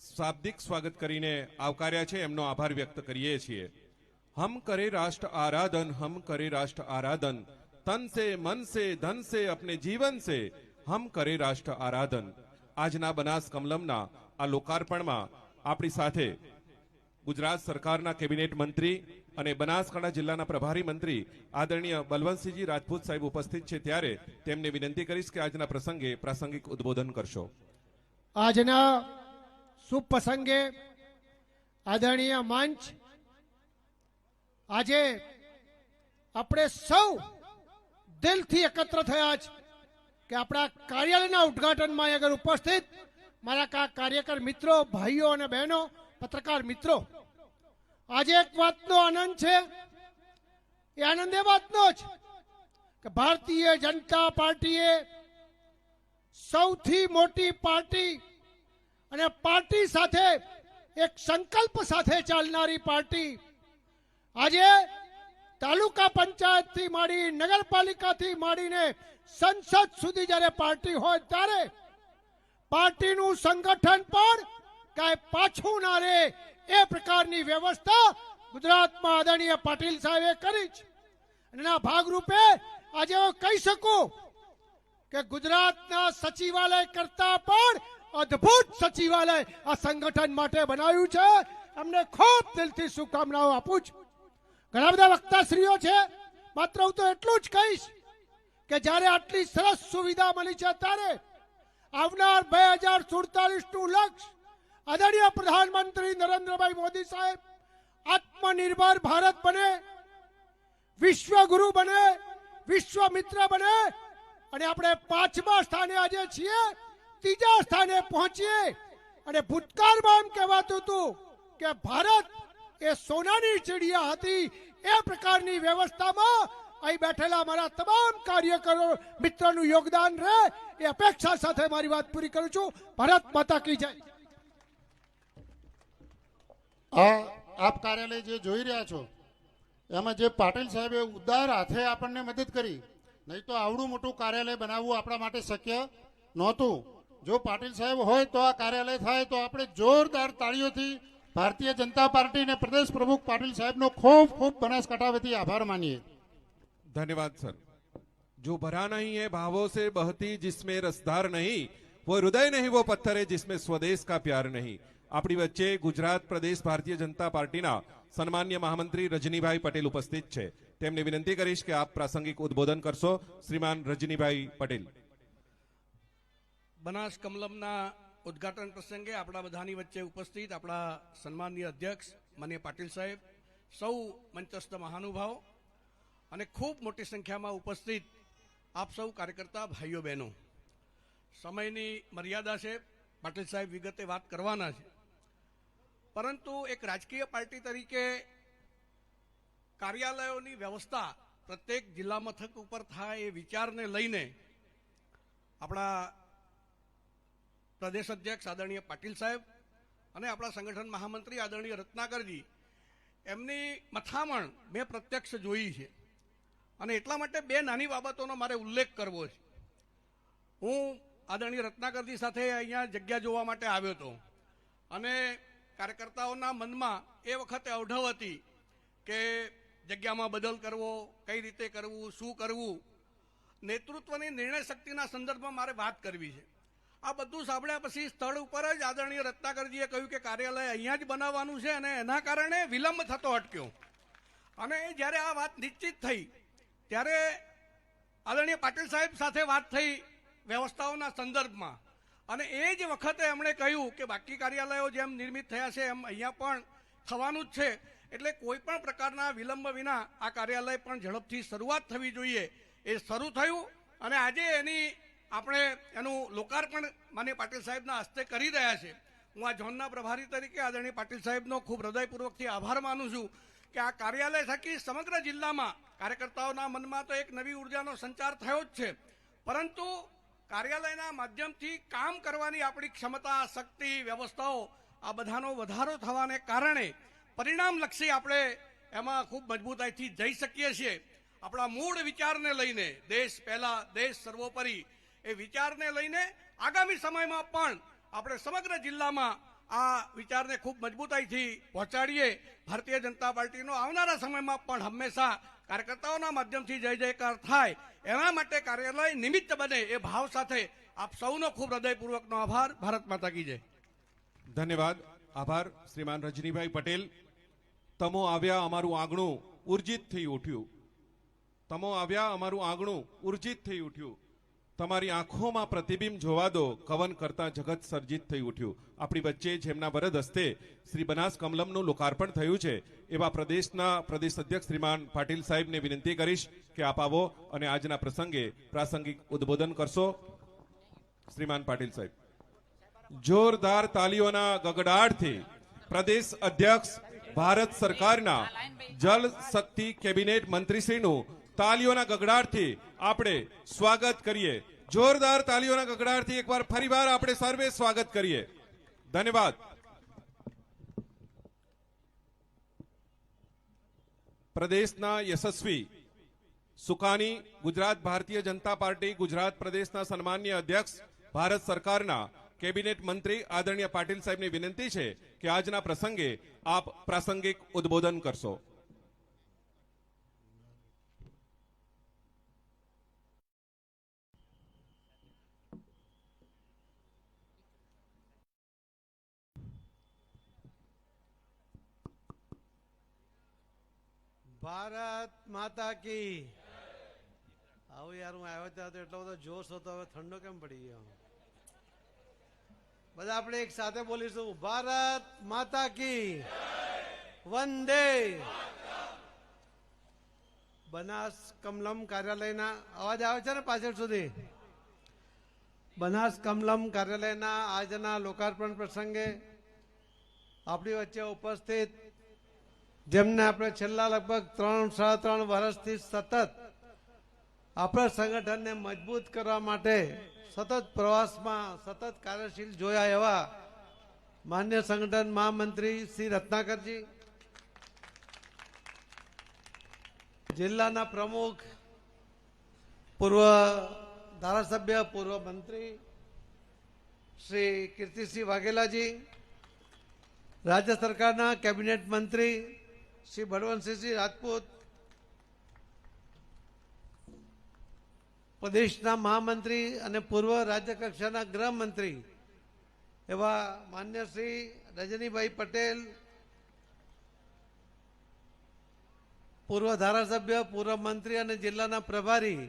શાબ્દિક સ્વાગત કરીને આવકાર્યા છે, એમનો આભાર વ્યક્ત કરીએ છીએ. હમ કરે રાષ્ટ્ર આરાધન, હમ કરે રાષ્ટ્ર આરાધન, તન સે, મન સે, ધન સે, અપને જીવન સે હમ કરે રાષ્ટ્ર આરાધન. આજના બનાસ કમલમના આ લોકાર્પણમાં આપણી સાથે ગુજરાત સરકારના કેબિનેટ મંત્રી અને બનાસકાંઠા જિલ્લાના પ્રભારી મંત્રી આદરણીય બલવંતસિંહજી રાજપૂત સાહેબ ઉપસ્થિત છે, ત્યારે તેમને વિનંતી કરીશ કે આજના પ્રસંગે પ્રાસંગિક ઉદ્બોધન કરશો. આજના શુભ પ્રસંગે આદરણીય મંચ, આજે આપણે સૌ દિલથી એકત્ર થયા છે કે આપણા કાર્યાલયના ઉદ્ઘાટનમાં અગર ઉપસ્થિત મારા કાર્યકર મિત્રો, ભાઈઓ અને બહેનો, પત્રકાર મિત્રો, આજે એક વાતનો આનંદ છે. એ આનંદ એ વાતનો જ કે ભારતીય જનતા પાર્ટીએ સૌથી મોટી પાર્ટી અને પાર્ટી સાથે એક સંકલ્પ સાથે ચાલનારી પાર્ટી આજે તાલુકા પંચાયતથી માંડી નગરપાલિકાથી માંડીને સંસદ સુધી જ્યારે પાર્ટી હોય ત્યારે પાર્ટીનું સંગઠન પણ કાંઈ પાછું ના રહે એ પ્રકારની વ્યવસ્થા ગુજરાતમાં આદરણીય પાટીલ સાહેબે કરી છે. એના ભાગરૂપે આજે હું કહી શકું કે ગુજરાતના સચિવાલય કરતા પણ અદ્ભુત સચિવાલય આ સંગઠન માટે બનાવ્યું છે. અમને ખૂબ દિલથી શુભકામનાઓ આપું છું. ઘણા બધા વક્તાશ્રીઓ છે, માત્ર હું તો એટલું જ કહીશ કે જ્યારે આટલી સરસ સુવિધા મળી છે ત્યારે આવનાર 2047નું લક્ષ્ય આદરણીય પ્રધાનમંત્રી નરેન્દ્રભાઈ મોદી સાહેબ આત્મનિર્ભર ભારત બને, વિશ્વગુરુ બને, વિશ્વમિત્ર બને અને આપણે 5મા સ્થાને આજે છીએ, 3જા સ્થાને પહોંચીએ. અને ભૂતકાળમાં એમ કહેવાતું હતું કે ભારત એ સોનાની ચીડિયા હતી. એ પ્રકારની વ્યવસ્થામાં અહીં બેઠેલા મારા તમામ કાર્યકરો મિત્રોનું યોગદાન રહે એ અપેક્ષા સાથે મારી વાત પૂરી કરું છું. ભારત માતા કી જય. આપ કાર્યાલય જે જોઈ રહ્યા છો એમાં જે પાટીલ સાહેબે ઉદાર હાથે આપણને મદદ કરી, નહીં તો આવડું મોટું કાર્યાલય બનાવવું આપણા માટે શક્ય નહોતું. જો પાટીલ સાહેબ હોય તો આ કાર્યાલય થાય તો આપણે જોરદાર તાળીઓથી ભારતીય જનતા પાર્ટી અને પ્રદેશ પ્રમુખ પાટીલ સાહેબનો ખૂબ ખૂબ બનાસકાંઠા વતી આભાર માનીએ. धन्यवाद सर. जो भरा नहीं है भावों से बहती जिसमें रसधार नहीं, वो हृदय नहीं वो पत्थर है जिसमें स्वदेश का प्यार नहीं. આપણી વચ્ચે ગુજરાત પ્રદેશ ભારતીય જનતા પાર્ટીના સન્માન્ય મહામંત્રી રજનીભાઈ પટેલ ઉપસ્થિત છે. તેમને વિનંતી કરીશ કે આપ પ્રાસંગિક ઉદ્બોધન કરશો. શ્રીમાન રજનીભાઈ પટેલ. બનાસ કમલમના ઉદ્ઘાટન પ્રસંગે આપણા બધાની વચ્ચે ઉપસ્થિત આપણા સન્માનીય અધ્યક્ષ માનનીય પાટીલ સાહેબ, સૌ મંચસ્થ મહાનુભાવો અને ખૂબ મોટી સંખ્યામાં ઉપસ્થિત આપ સૌ કાર્યકર્તા ભાઈઓ બહેનો, સમયની મર્યાદા છે, પાટીલ સાહેબ વિગતે વાત કરવાના છે, પરંતુ એક રાજકીય પાર્ટી તરીકે કાર્યાલયોની વ્યવસ્થા પ્રત્યેક જિલ્લા મથક ઉપર થાય એ વિચારને લઈને આપણા પ્રદેશ અધ્યક્ષ આદરણીય પાટીલ સાહેબ અને આપણા સંગઠન મહામંત્રી આદરણીય રત્નાકરજી, એમની મથામણ મેં પ્રત્યક્ષ જોઈ છે અને એટલા માટે બે નાની બાબતોનો મારે ઉલ્લેખ કરવો છે. હું આદરણીય રત્નાકરજી સાથે અહીંયા જગ્યા જોવા માટે આવ્યો હતો અને કાર્યકર્તાઓના મનમાં એ વખતે અવઢવ હતી કે જગ્યામાં બદલ કરવો, કઈ રીતે કરવું, શું કરવું. નેતૃત્વની નિર્ણય શક્તિના સંદર્ભમાં મારે વાત કરવી છે. આ બધું સાંભળ્યા પછી સ્થળ ઉપર જ આદરણીય રત્નાકરજીએ કહ્યું કે કાર્યાલય અહીંયા જ બનાવવાનું છે અને એના કારણે વિલંબ થતો અટક્યો. અને જ્યારે આ વાત નિશ્ચિત થઈ ત્યારે આદરણીય પાટીલ સાહેબ સાથે વાત થઈ વ્યવસ્થાઓના સંદર્ભમાં અને એ જ વખતે એમણે કહ્યું કે બાકી કાર્યાલયો જેમ નિર્મિત થયા છે એમ અહીંયા પણ થવાનું જ છે, એટલે કોઈ પણ પ્રકારના વિલંબ વિના આ કાર્યાલય પણ ઝડપથી શરૂઆત થવી જોઈએ. એ શરૂ થયું અને આજે આપણે એનું લોકાર્પણ માનનીય પાટીલ સાહેબના હસ્તે કરી રહ્યા છે. હું આ ઝોનના પ્રભારી તરીકે આદરણીય પાટીલ સાહેબનો ખૂબ હૃદયપૂર્વકથી આભાર માનું છું કે આ કાર્યાલય થકી સમગ્ર જિલ્લામાં કાર્યકર્તાઓના મનમાં તો એક નવી ઉર્જાનો સંચાર થયો જ છે, પરંતુ કાર્યાલયના માધ્યમથી કામ કરવાની આપણી ક્ષમતા, શક્તિ, વ્યવસ્થાઓ આ બધાનો વધારો થવાને કારણે પરિણામલક્ષી આપણે એમાં ખૂબ મજબૂતાઈથી જઈ શકીએ છીએ. આપણા મૂળ વિચારને લઈને, દેશ પહેલા, દેશ સર્વોપરી, એ વિચારને લઈને આગામી સમયમાં પણ આપણે સમગ્ર જિલ્લામાં આ વિચારને ખૂબ મજબૂતાઈથી પહોંચાડીએ. ભારતીય જનતા પાર્ટીનો આવનારા સમયમાં પણ હંમેશા કાર્યકર્તાઓના માધ્યમથી જય જયકાર થાય એના માટે કાર્યાલય નિમિત્ત બને એ ભાવ સાથે આપ સૌનો ખૂબ હૃદયપૂર્વકનો આભાર. ભારત માતા કી જય. ધન્યવાદ. આભાર શ્રીમાન રજનીભાઈ પટેલ. તમો આવ્યા અમારું આંગણું ઉર્જિત થઈ ઉઠ્યું. તમો આવ્યા અમારું આંગણું ઉર્જિત થઈ ઉઠ્યું. તમારી આંખોમાં પ્રતિબિંબ જોવા દો, કવન કરતા જગત સર્જિત થઈ ઉઠ્યું. આપણી વચ્ચે જેમના વરદ હસ્તે શ્રી બનાસ કમલમનું લોકાર્પણ થયું છે એવા પ્રદેશના પ્રદેશ અધ્યક્ષ શ્રીમાન પાટીલ સાહેબને વિનંતી કરીશ કે આપ આવો અને આજના પ્રસંગે પ્રાસંગિક ઉદ્બોધન કરશો. શ્રીમાન પાટીલ સાહેબ. જોરદાર તાલીઓના ગગડાટથી પ્રદેશ અધ્યક્ષ ભારત સરકારના જલ શક્તિ કેબિનેટ મંત્રીશ્રીનું તાલીઓના ગગડાટથી આપણે સ્વાગત કરીએ. જોરદાર તાલીઓના ગગડાટથી એકવાર ફરીવાર આપણે સર્વે સ્વાગત કરીએ. ધન્યવાદ. પ્રદેશના યશસ્વી સુકાની ગુજરાત ભારતીય જનતા પાર્ટી ગુજરાત પ્રદેશના સન્માનીય અધ્યક્ષ ભારત સરકારના કેબિનેટ મંત્રી આદરણીય પાટીલ સાહેબની વિનંતી છે કે આજના પ્રસંગે આપ પ્રાસંગિક ઉદ્બોધન કરશો. ભારત માતા કી. આવું યાર હું આવ્યો ત્યાં તો એટલો બધો જોશ હતો, હવે ઠંડો કેમ પડી ગયો? બધા આપણે એક સાથે બોલીશું, ભારત માતા કી વંદે. બનાસ કમલમ કાર્યાલયના અવાજ આવે છે ને પાછળ સુધી? બનાસ કમલમ કાર્યાલયના આજના લોકાર્પણ પ્રસંગે આપણી વચ્ચે ઉપસ્થિત, જેમને આપણે છેલ્લા લગભગ 3-3.5 વર્ષથી સતત આપણા સંગઠનને મજબૂત કરવા માટે સતત પ્રવાસમાં, સતત કાર્યશીલ જોયા એવા માન્ય સંગઠન મહામંત્રી શ્રી રત્નાકરજી, જિલ્લાના પ્રમુખ, પૂર્વ ધારાસભ્ય, પૂર્વ મંત્રી શ્રી કીર્તિસિંહ વાઘેલાજી, રાજ્ય સરકારના કેબિનેટ મંત્રી શ્રી બળવંતસિંહ રાજપૂત, પ્રદેશના મહામંત્રી અને પૂર્વ રાજ્ય કક્ષાના ગૃહમંત્રી એવા માન્ય શ્રી રજનીભાઈ પટેલ, પૂર્વ ધારાસભ્ય, પૂર્વ મંત્રી અને જિલ્લાના પ્રભારી,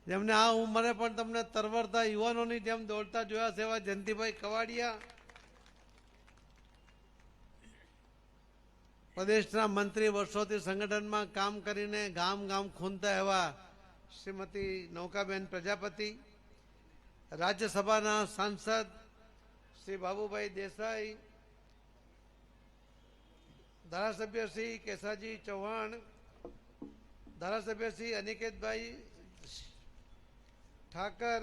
જેમને આ ઉંમરે પણ તમને તરવરતા યુવાનોની જેમ દોડતા જોયા છે એવા જયંતિભાઈ કવાડિયા, પ્રદેશના મંત્રી, વર્ષોથી સંગઠનમાં કામ કરીને ગામ ગામ ખૂંદતા એવા શ્રીમતી નૌકાબેન પ્રજાપતિ, રાજ્યસભાના સાંસદ શ્રી બાબુભાઈ દેસાઈ, ધારાસભ્ય શ્રી કેસાજી ચૌહાણ, ધારાસભ્ય શ્રી અનિકેતભાઈ ઠાકર,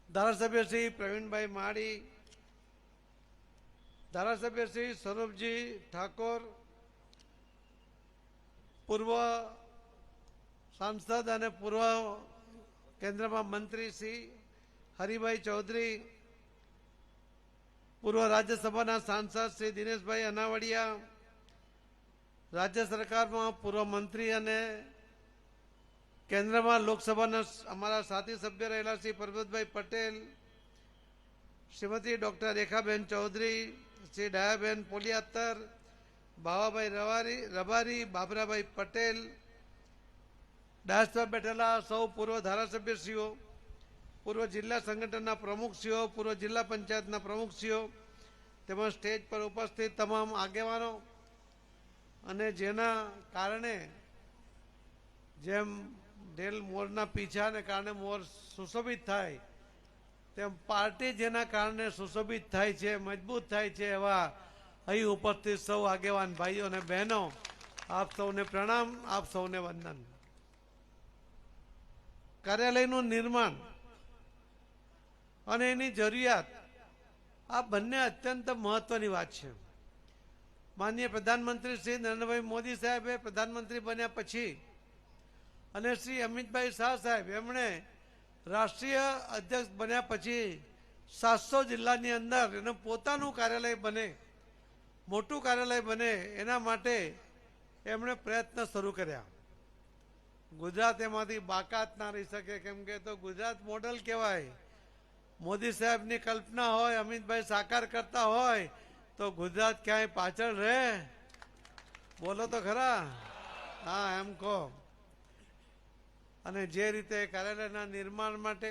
ધારાસભ્ય શ્રી પ્રવીણભાઈ માળી, ધારાસભ્ય શ્રી સ્વરૂપજી ઠાકોર, પૂર્વ સાંસદ અને પૂર્વ કેન્દ્રમાં મંત્રી શ્રી હરિભાઈ ચૌધરી, પૂર્વ રાજ્યસભાના સાંસદ શ્રી દિનેશભાઈ અનાવડિયા, રાજ્ય સરકારમાં પૂર્વ મંત્રી અને કેન્દ્રમાં લોકસભાના અમારા સાથી સભ્ય રહેલા શ્રી પરબતભાઈ પટેલ, શ્રીમતી ડોક્ટર રેખાબેન ચૌધરી, શ્રી ડાયાબેન પોલિયાતર, બાવાભાઈ રબારી, બાબરાભાઈ પટેલ, ડાયસ પર બેઠેલા સૌ પૂર્વ ધારાસભ્યશ્રીઓ, પૂર્વ જિલ્લા સંગઠનના પ્રમુખશ્રીઓ, પૂર્વ જિલ્લા પંચાયતના પ્રમુખશ્રીઓ, તેમજ સ્ટેજ પર ઉપસ્થિત તમામ આગેવાનો, અને જેના કારણે જેમ ઢેલ મોરના પીછાને કારણે મોર સુશોભિત થાય તેમ પાર્ટી જેના કારણે સુશોભિત થાય છે, મજબૂત થાય છે, એવા અહીં ઉપસ્થિત સૌ આગેવાન ભાઈઓ અને બહેનો, આપ સૌને પ્રણામ, આપ સૌને વંદન. કાર્યાલયનું નિર્માણ અને એની જરૂરિયાત આ બંને અત્યંત મહત્વની વાત છે. માનનીય પ્રધાનમંત્રી શ્રી નરેન્દ્રભાઈ મોદી સાહેબે પ્રધાનમંત્રી બન્યા પછી અને શ્રી અમિતભાઈ શાહ સાહેબ એમણે રાષ્ટ્રીય અધ્યક્ષ બન્યા પછી 700 જિલ્લાની અંદર એનું પોતાનું કાર્યાલય બને, મોટું કાર્યાલય બને, એના માટે એમણે પ્રયત્ન શરૂ કર્યા. ગુજરાત એમાંથી બાકાત ના રહી શકે, કેમ કે તો ગુજરાત મોડલ કહેવાય. મોદી સાહેબની કલ્પના હોય, અમિતભાઈ સાકાર કરતા હોય તો ગુજરાત ક્યાંય પાછળ રહે? બોલો તો ખરા. હા, એમ કહો. અને જે રીતે કાર્યાલયના નિર્માણ માટે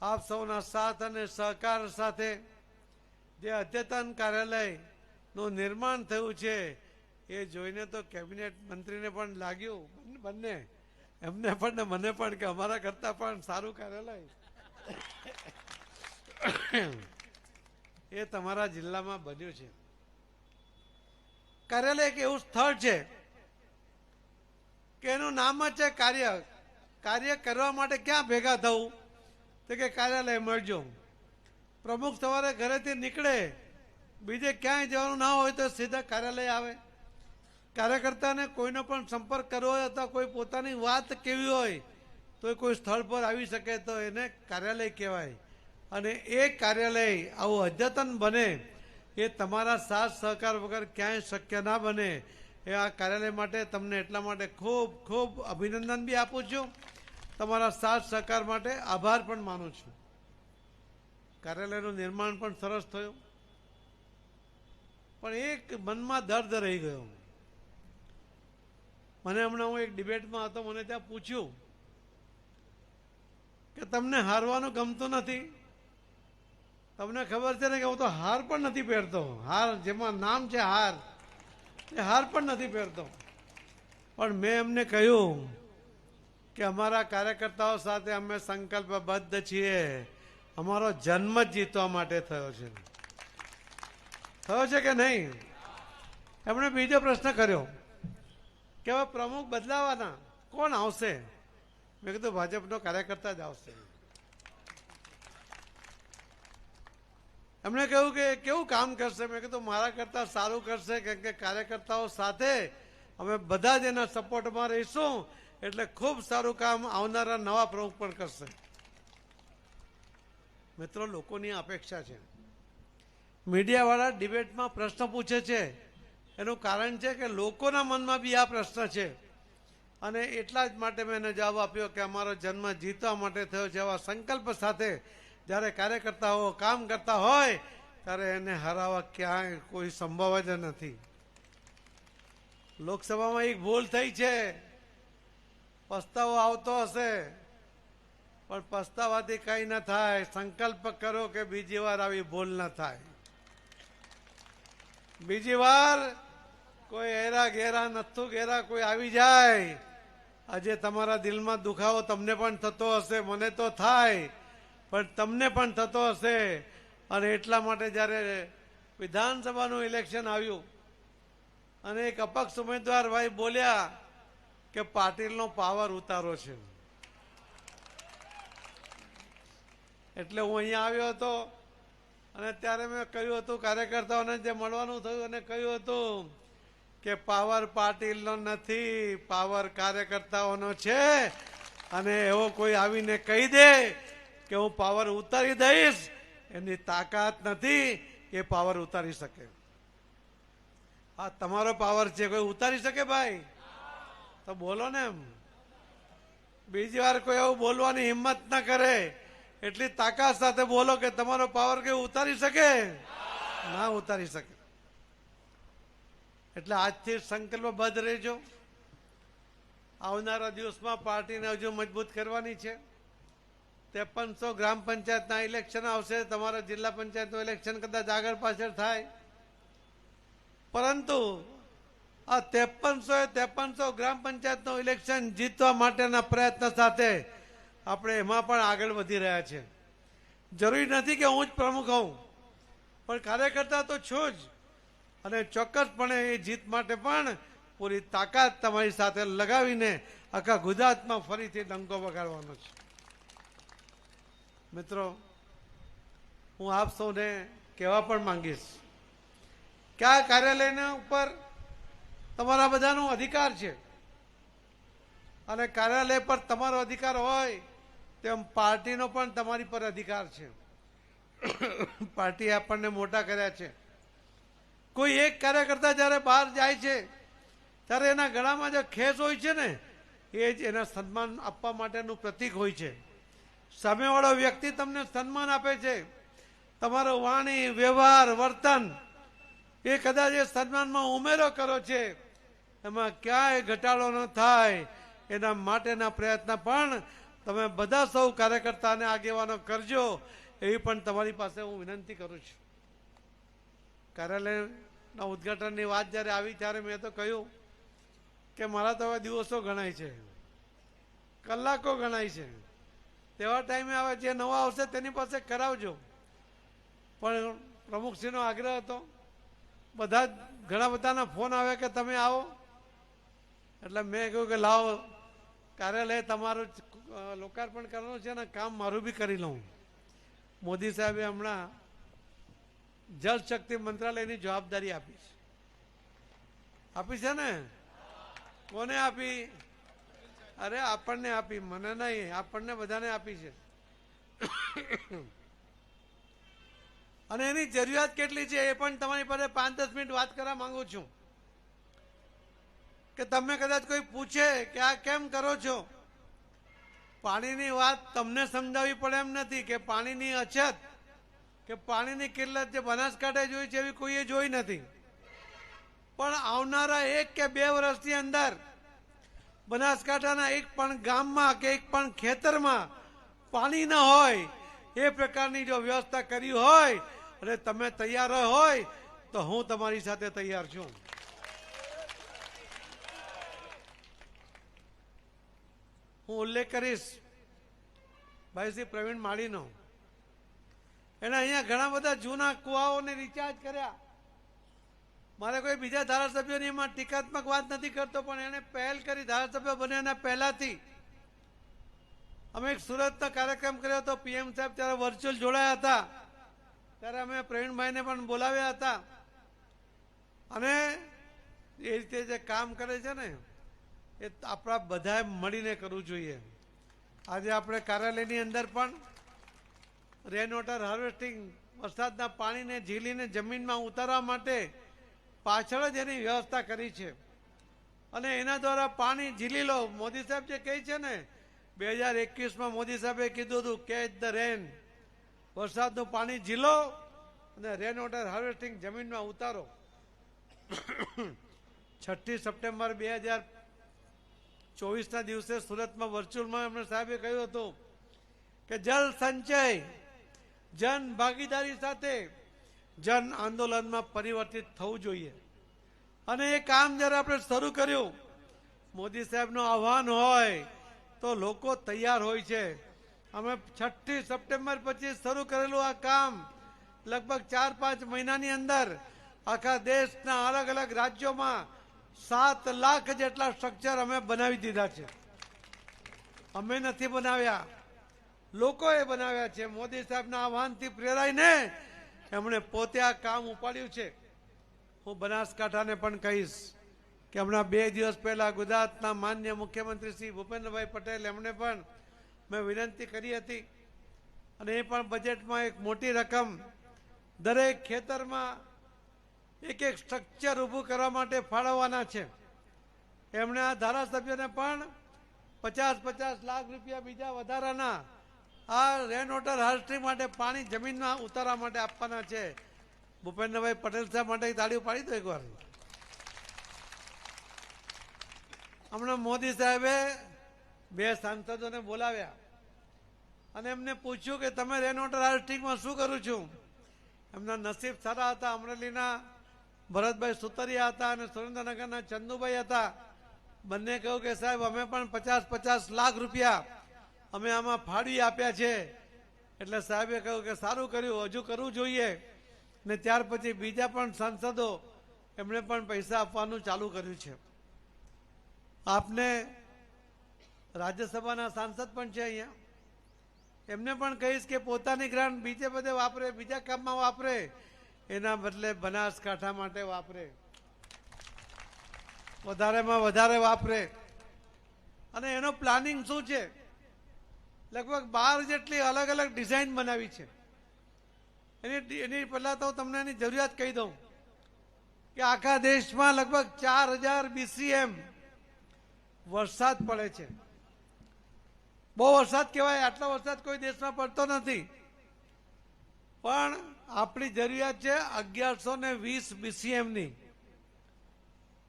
આપ સૌના સાથ અને સહકાર સાથે જે અદ્યતન કાર્યાલયનું નિર્માણ થયું છે એ જોઈને તો કેબિનેટ મંત્રીને પણ લાગ્યું, બંને એમને પણ ને મને પણ, કે અમારા કરતા પણ સારું કાર્યાલય એ તમારા જિલ્લામાં બન્યું છે. કાર્યાલય એક એવું સ્થળ છે કે એનું નામ જ છે કાર્ય કરવા માટે ક્યાં ભેગા થવું? તો કે કાર્યાલય મળજો. પ્રમુખ સવારે ઘરેથી નીકળે, બીજે ક્યાંય જવાનું ના હોય તો સીધા કાર્યાલય આવે. કાર્યકર્તાને કોઈનો પણ સંપર્ક કરવો હોય અથવા કોઈ પોતાની વાત કેવી હોય તો કોઈ સ્થળ પર આવી શકે તો એને કાર્યાલય કહેવાય. અને એ કાર્યાલય આવું અદ્યતન બને એ તમારા સાથ સહકાર વગર ક્યાંય શક્ય ના બને. એ આ કાર્યાલય માટે તમને એટલા માટે ખૂબ ખૂબ અભિનંદન બી આપું છું, તમારા સાથ સહકાર માટે આભાર પણ માનું છું. કાર્યાલયનું નિર્માણ પણ સરસ થયું, પણ એક મનમાં દર્દ રહી ગયો. મને હમણાં હું એક ડિબેટમાં હતો, મને ત્યાં પૂછ્યું કે તમને હારવાનું ગમતું નથી? તમને ખબર છે ને કે હું તો હાર પણ નથી પહેરતો. હાર જેમાં નામ છે હાર, એ હાર પણ નથી પહેરતો. પણ મેં એમને કહ્યું કે અમારા કાર્યકર્તાઓ સાથે અમે સંકલ્પબદ્ધ છીએ. અમારો જન્મ જ જીતવા માટે થયો છે કે નહીં? એમણે બીજો પ્રશ્ન કર્યો કે હવે પ્રમુખ બદલાવાના, કોણ આવશે? મેં કીધું ભાજપનો કાર્યકર્તા જ આવશે. એમણે કહ્યું કે કેવું કામ કરશે? મેં કીધું મારા કરતા સારું કરશે, કેમ કે કાર્યકર્તાઓ સાથે અમે બધા જ એના સપોર્ટમાં રહીશું, એટલે ખૂબ સારું કામ આવનારા નવા પ્રમુખ પણ કરશે. મિત્રો, લોકોની અપેક્ષા છે. મીડિયાવાળા ડિબેટમાં પ્રશ્ન પૂછે છે, એનું કારણ છે કે લોકોના મનમાં બી આ પ્રશ્ન છે. અને એટલા જ માટે મેં એને જવાબ આપ્યો કે અમારો જન્મ જીતવા માટે થયો છે. આવા સંકલ્પ સાથે જ્યારે કાર્યકર્તાઓ કામ કરતા હોય ત્યારે એને હરાવવા ક્યાંય કોઈ સંભવ જ નથી. લોકસભામાં એક ભૂલ થઈ છે, પસ્તાવો આવતો હશે, પણ પસ્તાવાથી કંઈ ન થાય. સંકલ્પ કરો કે બીજી વાર આવી ભૂલ ન થાય. બીજી વાર કોઈ હેરા ઘેરા નથું ઘેરા કોઈ આવી જાય. આજે તમારા દિલમાં દુખાવો તમને પણ થતો હશે, મને તો થાય, પણ તમને પણ થતો હશે. અને એટલા માટે જ્યારે વિધાનસભાનું ઇલેક્શન આવ્યું અને એક અપક્ષ ઉમેદવાર ભાઈ બોલ્યા કે પાટીલનો પાવર ઉતારો છે, એટલે હું અહીંયા આવ્યો હતો. અને ત્યારે મેં કહ્યું હતું કાર્યકર્તાઓને જે મળવાનું થયું અને કહ્યું હતું કે પાવર પાટીલનો નથી, પાવર કાર્યકર્તાઓનો છે. અને એવો કોઈ આવીને કહી દે કે હું પાવર ઉતારી દઈશ, એની તાકાત નથી એ પાવર ઉતારી શકે. આ તમારો પાવર છે, કોઈ ઉતારી શકે ભાઈ? તો બોલો ને એમ. બીજી વાર કોઈ એવું બોલવાની હિંમત ના કરે, એટલી તાકાત સાથે બોલો કે તમારો પાવર કોઈ ઉતારી શકે? ના ઉતારી શકે. એટલે આજથી સંકલ્પબદ્ધ રહેજો. આવનારા દિવસમાં પાર્ટીને હજુ મજબૂત કરવાની છે. 5300 ગ્રામ પંચાયતના ઇલેક્શન આવશે. તમારા જિલ્લા પંચાયતનું ઇલેક્શન કદાચ આગળ પાછળ થાય, પરંતુ આ 5300 ગ્રામ પંચાયતનું ઇલેક્શન જીતવા માટેના પ્રયત્ન સાથે આપણે એમાં પણ આગળ વધી રહ્યા છે. જરૂરી નથી કે હું જ પ્રમુખ હોઉં, પણ કાર્યકર્તા તો છું જ. અને ચોક્કસપણે એ જીત માટે પણ પૂરી તાકાત તમારી સાથે લગાવીને આખા ગુજરાતમાં ફરીથી ડંકો વગાડવાનો છે. મિત્રો, હું આપ સૌને કહેવા પણ માંગીશ કે આ કાર્યાલયના ઉપર તમારા બધાનો અધિકાર છે. અને કાર્યાલય પર તમારો અધિકાર હોય તેમ પાર્ટીનો પણ તમારી પર અધિકાર છે. પાર્ટીએ આપણને મોટા કર્યા છે. કોઈ એક કાર્યકર્તા જ્યારે બહાર જાય છે ત્યારે એના ગળામાં જે ખેસ હોય છે ને, એ જ એના સન્માન આપવા માટેનું પ્રતીક હોય છે. સામેવાળો વ્યક્તિ તમને સન્માન આપે છે, તમારો વાણી, વ્યવહાર, વર્તન એ કદાચ એ સન્માનમાં ઉમેરો કરો છે, એમાં ક્યાંય ઘટાડો ન થાય એના માટેના પ્રયત્ન પણ તમે બધા સૌ કાર્યકર્તા અને આગેવાનો કરજો, એવી પણ તમારી પાસે હું વિનંતી કરું છું. કાર્યાલયના ઉદ્ઘાટનની વાત જ્યારે આવી ત્યારે મેં તો કહ્યું કે મારા તો હવે દિવસો ગણાય છે, કલાકો ગણાય છે. તેવા ટાઈમે હવે જે નવા આવશે તેની પાસે કરાવજો. પણ પ્રમુખશ્રીનો આગ્રહ હતો, ઘણા બધાના ફોન આવે કે તમે આવો, એટલે મેં કહ્યું કે લાવો, કાર્યાલય તમારું લોકાર્પણ કરવાનું છે ને કામ મારું બી કરી લઉં. મોદી સાહેબે હમણાં જળ શક્તિ મંત્રાલયની જવાબદારી આપી છે. આપી છે ને? કોને આપી? અરે આપણને આપી, મને નહીં, આપણને બધાને આપી છે. અને એની જરૂરિયાત કેટલી છે એ પણ તમારી પાસે 5-10 મિનિટ વાત કરવા માંગુ છું. કે તમે કદાચ કોઈ પૂછે કે આ કેમ કરો છો, પાણીની વાત તમને સમજાવવી પડે એમ નથી કે પાણીની અછત કે પાણીની કિલ્લત જે બનાસકાંઠે જોઈ છે એવી કોઈએ જોઈ નથી. પણ આવનારા 1 કે 2 વર્ષની અંદર બનાસકાંઠાના એક પણ ગામમાં કે એક પણ ખેતરમાં પાણી ન હોય એ પ્રકારની જો વ્યવસ્થા કરી હોય અને તમે તૈયાર હોય તો હું તમારી સાથે તૈયાર છું. હું ઉલ્લેખ કરીશ ભાઈ શ્રી પ્રવીણ માળીનો. એને અહીંયા ઘણા બધા જૂના કુવાઓને રિચાર્જ કર્યા. મારે કોઈ બીજા ધારાસભ્યોની એમાં ટીકાત્મક વાત નથી કરતો, પણ એને પહેલ કરી. ધારાસભ્ય બન્યા એના પહેલાથી અમે એક સુરતનો કાર્યક્રમ કર્યો હતો. પીએમ સાહેબ ત્યારે વર્ચ્યુઅલ જોડાયા હતા, ત્યારે અમે પ્રવીણભાઈને પણ બોલાવ્યા હતા. અને એ રીતે જે કામ કરે છે ને એ આપણા બધાએ મળીને કરવું જોઈએ. આજે આપણે કાર્યાલયની અંદર પણ રેન વોટર હાર્વેસ્ટિંગ, વરસાદના પાણીને ઝીલીને જમીનમાં ઉતારવા માટે પાછળ જ એની વ્યવસ્થા કરી છે. અને એના દ્વારા પાણી ઝીલી લો. મોદી સાહેબ જે કહે છે ને, 2021માં મોદી સાહેબે કીધું હતું કેચ ધ રેન, વરસાદનું પાણી ઝીલો અને રેન વોટર હાર્વેસ્ટિંગ જમીનમાં ઉતારો. 6 સપ્ટેમ્બર 2024ના દિવસે સુરતમાં વર્ચ્યુઅલમાં એમણે સાહેબે કહ્યું હતું કે જલ સંચય જન ભાગીદારી સાથે જન આંદોલનમાં પરિવર્તિત થવું જોઈએ. અને એ કામ જ્યારે આપણે શરૂ કર્યું, મોદી સાહેબનું આહવાન હોય તો લોકો તૈયાર હોય છે. અમે 6 સપ્ટેમ્બર પછી શરૂ કરેલું આ કામ લગભગ 4-5 મહિનાની અંદર આખા દેશના અલગ અલગ રાજ્યોમાં 7 લાખ જેટલા સ્ટ્રક્ચર અમે બનાવી દીધા છે. અમે નથી બનાવ્યા, લોકોએ બનાવ્યા છે. મોદી સાહેબના આહવાનથી પ્રેરાઈને એમણે પોતે આ કામ ઉપાડ્યું છે. હું બનાસકાંઠાને પણ કહીશ કે હમણાં 2 દિવસ પહેલા ગુજરાતના માન્ય મુખ્યમંત્રી શ્રી ભૂપેન્દ્રભાઈ પટેલ, એમણે પણ મેં વિનંતી કરી હતી અને એ પણ બજેટમાં એક મોટી રકમ દરેક ખેતરમાં એક સ્ટ્રક્ચર ઊભું કરવા માટે ફાળવવાના છે. એમણે આ ધારાસભ્યોને પણ 50-50 લાખ રૂપિયા બીજા વધારાના આ રેન વોટર હાર્વેસ્ટિંગ માટે પાણી જમીનમાં ઉતારવા માટે આપવાના છે. ભૂપેન્દ્રભાઈ પટેલ સાહેબ માટે તાળીઓ પાડી દો એકવાર. હમણાં મોદી સાહેબે 2 સાંસદોને બોલાવ્યા અને એમને પૂછ્યું કે તમે રેન વોટર હાર્વેસ્ટિંગમાં શું કરું છું. એમના નસીબ સારા હતા. અમરેલીના ભરતભાઈ સુતરિયા હતા અને સુરેન્દ્રનગરના ચંદુભાઈ હતા. બંને કહ્યું કે સાહેબ અમે પણ 50-50 લાખ રૂપિયા અમે આમાં ફાળવી આપ્યા છે. એટલે સાહેબે કહ્યું કે સારું કર્યું, હજુ કરવું જોઈએ. ને ત્યાર પછી બીજા પણ સાંસદો એમણે પણ પૈસા આપવાનું ચાલુ કર્યું છે. આપને રાજ્યસભાના સાંસદ પણ છે અહીંયા, એમને પણ કહીશ કે પોતાની ગ્રાન્ટ બીજે બધે વાપરે, બીજા કામમાં વાપરે, એના બદલે બનાસકાંઠા માટે વાપરે, વધારેમાં વધારે વાપરે. અને એનો પ્લાનિંગ શું છે? લગભગ 12 જેટલી અલગ અલગ ડિઝાઇન બનાવી છે. એની પહેલા તો તમને એની જરૂરિયાત કહી દઉં કે આખા દેશમાં લગભગ 4000 BCM વરસાદ પડે છે. બહુ વરસાદ કહેવાય, આટલો વરસાદ કોઈ દેશમાં પડતો નથી. પણ આપણી જરૂરિયાત છે 1120 BCM ની.